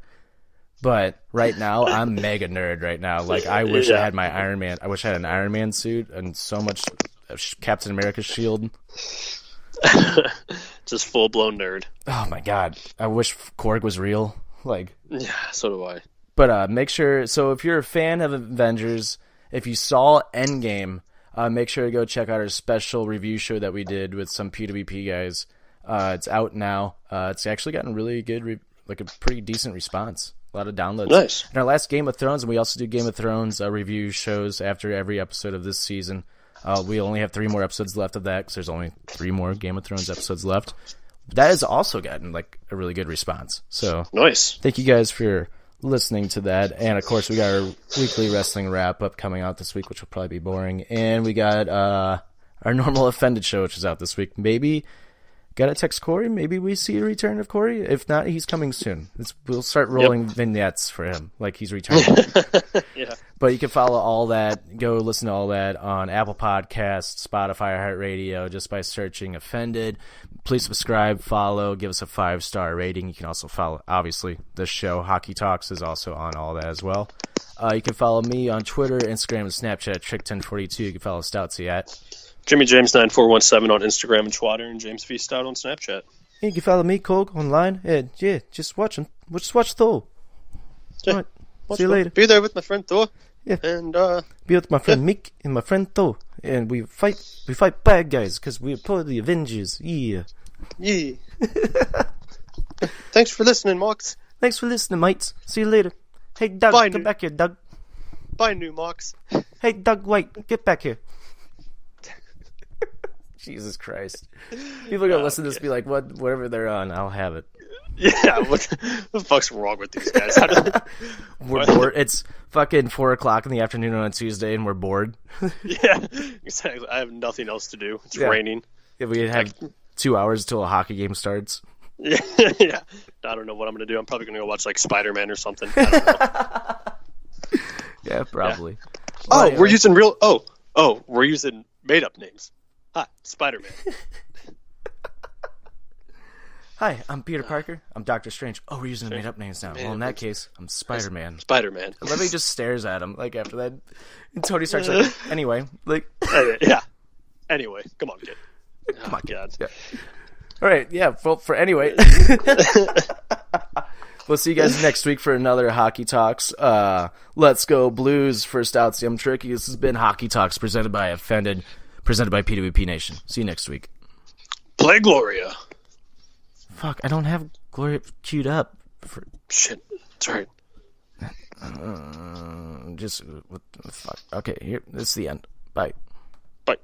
But right now, I'm mega nerd right now. Like, I wish I had my Iron Man. I wish I had an Iron Man suit and so much Captain America shield. Just full blown nerd. Oh my god. I wish Korg was real. Like, yeah, so do I. But make sure, so if you're a fan of Avengers, if you saw Endgame, make sure to go check out our special review show that we did with some PWP guys. It's out now. It's actually gotten really good, like a pretty decent response. A lot of downloads. Nice. And our last Game of Thrones, and we also do Game of Thrones review shows after every episode of this season. We only have 3 more episodes left of that because there's only 3 more Game of Thrones episodes left. That has also gotten like a really good response. So nice. Thank you guys for listening to that. And of course, we got our weekly wrestling wrap up coming out this week, which will probably be boring. And we got our normal Offended show, which is out this week. Maybe gotta text Corey. Maybe we see a return of Corey. If not, he's coming soon. We'll start rolling vignettes for him, like he's returning. Yeah. But you can follow all that. Go listen to all that on Apple Podcasts, Spotify, iHeartRadio, just by searching Offended. Please subscribe, follow, give us a 5-star rating. You can also follow, obviously, this show, Hockey Talks, is also on all that as well. You can follow me on Twitter, Instagram, and Snapchat at Trick1042. You can follow Stoutsy at JimmyJames9417 on Instagram and Twitter, and James V. Stout on Snapchat. You can follow me, Kolg, online. Yeah, just watch them. Just watch Thor. Yeah. All right. See you later. Be there with my friend Thor. Yeah. And be with my friend Mick and my friend Thor. And we fight bad guys because we're part of the Avengers. Yeah. Yeah. Thanks for listening, Marks. Thanks for listening, mates. See you later. Hey, Doug, come back here, Doug. Bye, new Marks. Hey, Doug White, get back here. Jesus Christ. People are going to listen to this and be like, whatever they're on, I'll have it. Yeah, what the fuck's wrong with these guys? We're bored. It's fucking 4 o'clock in the afternoon on a Tuesday, and we're bored. Yeah, exactly. I have nothing else to do. It's raining. If we have 2 hours till a hockey game starts. Yeah. I don't know what I'm going to do. I'm probably going to go watch, like, Spider-Man or something. I don't know. Yeah, probably. Yeah. Oh, we're using real... Oh, we're using made-up names. Hi, Spider-Man. Hi, I'm Peter Parker. I'm Doctor Strange. Oh, we're using made-up names now. Well, in that case, I'm Spider-Man. Spider-Man. And Levy just stares at him, like, after that. And Tony starts like, anyway, like... Yeah. Anyway, come on, kid. Come on, God. Yeah. All right, yeah, well, for anyway... We'll see you guys next week for another Hockey Talks. Let's go Blues for Stoutsy. I'm Tricky. This has been Hockey Talks, presented by Offended, presented by PWP Nation. See you next week. Play Gloria. Fuck, I don't have Gloria queued up. Shit, it's alright. What the fuck? Okay, here, this is the end. Bye. Bye.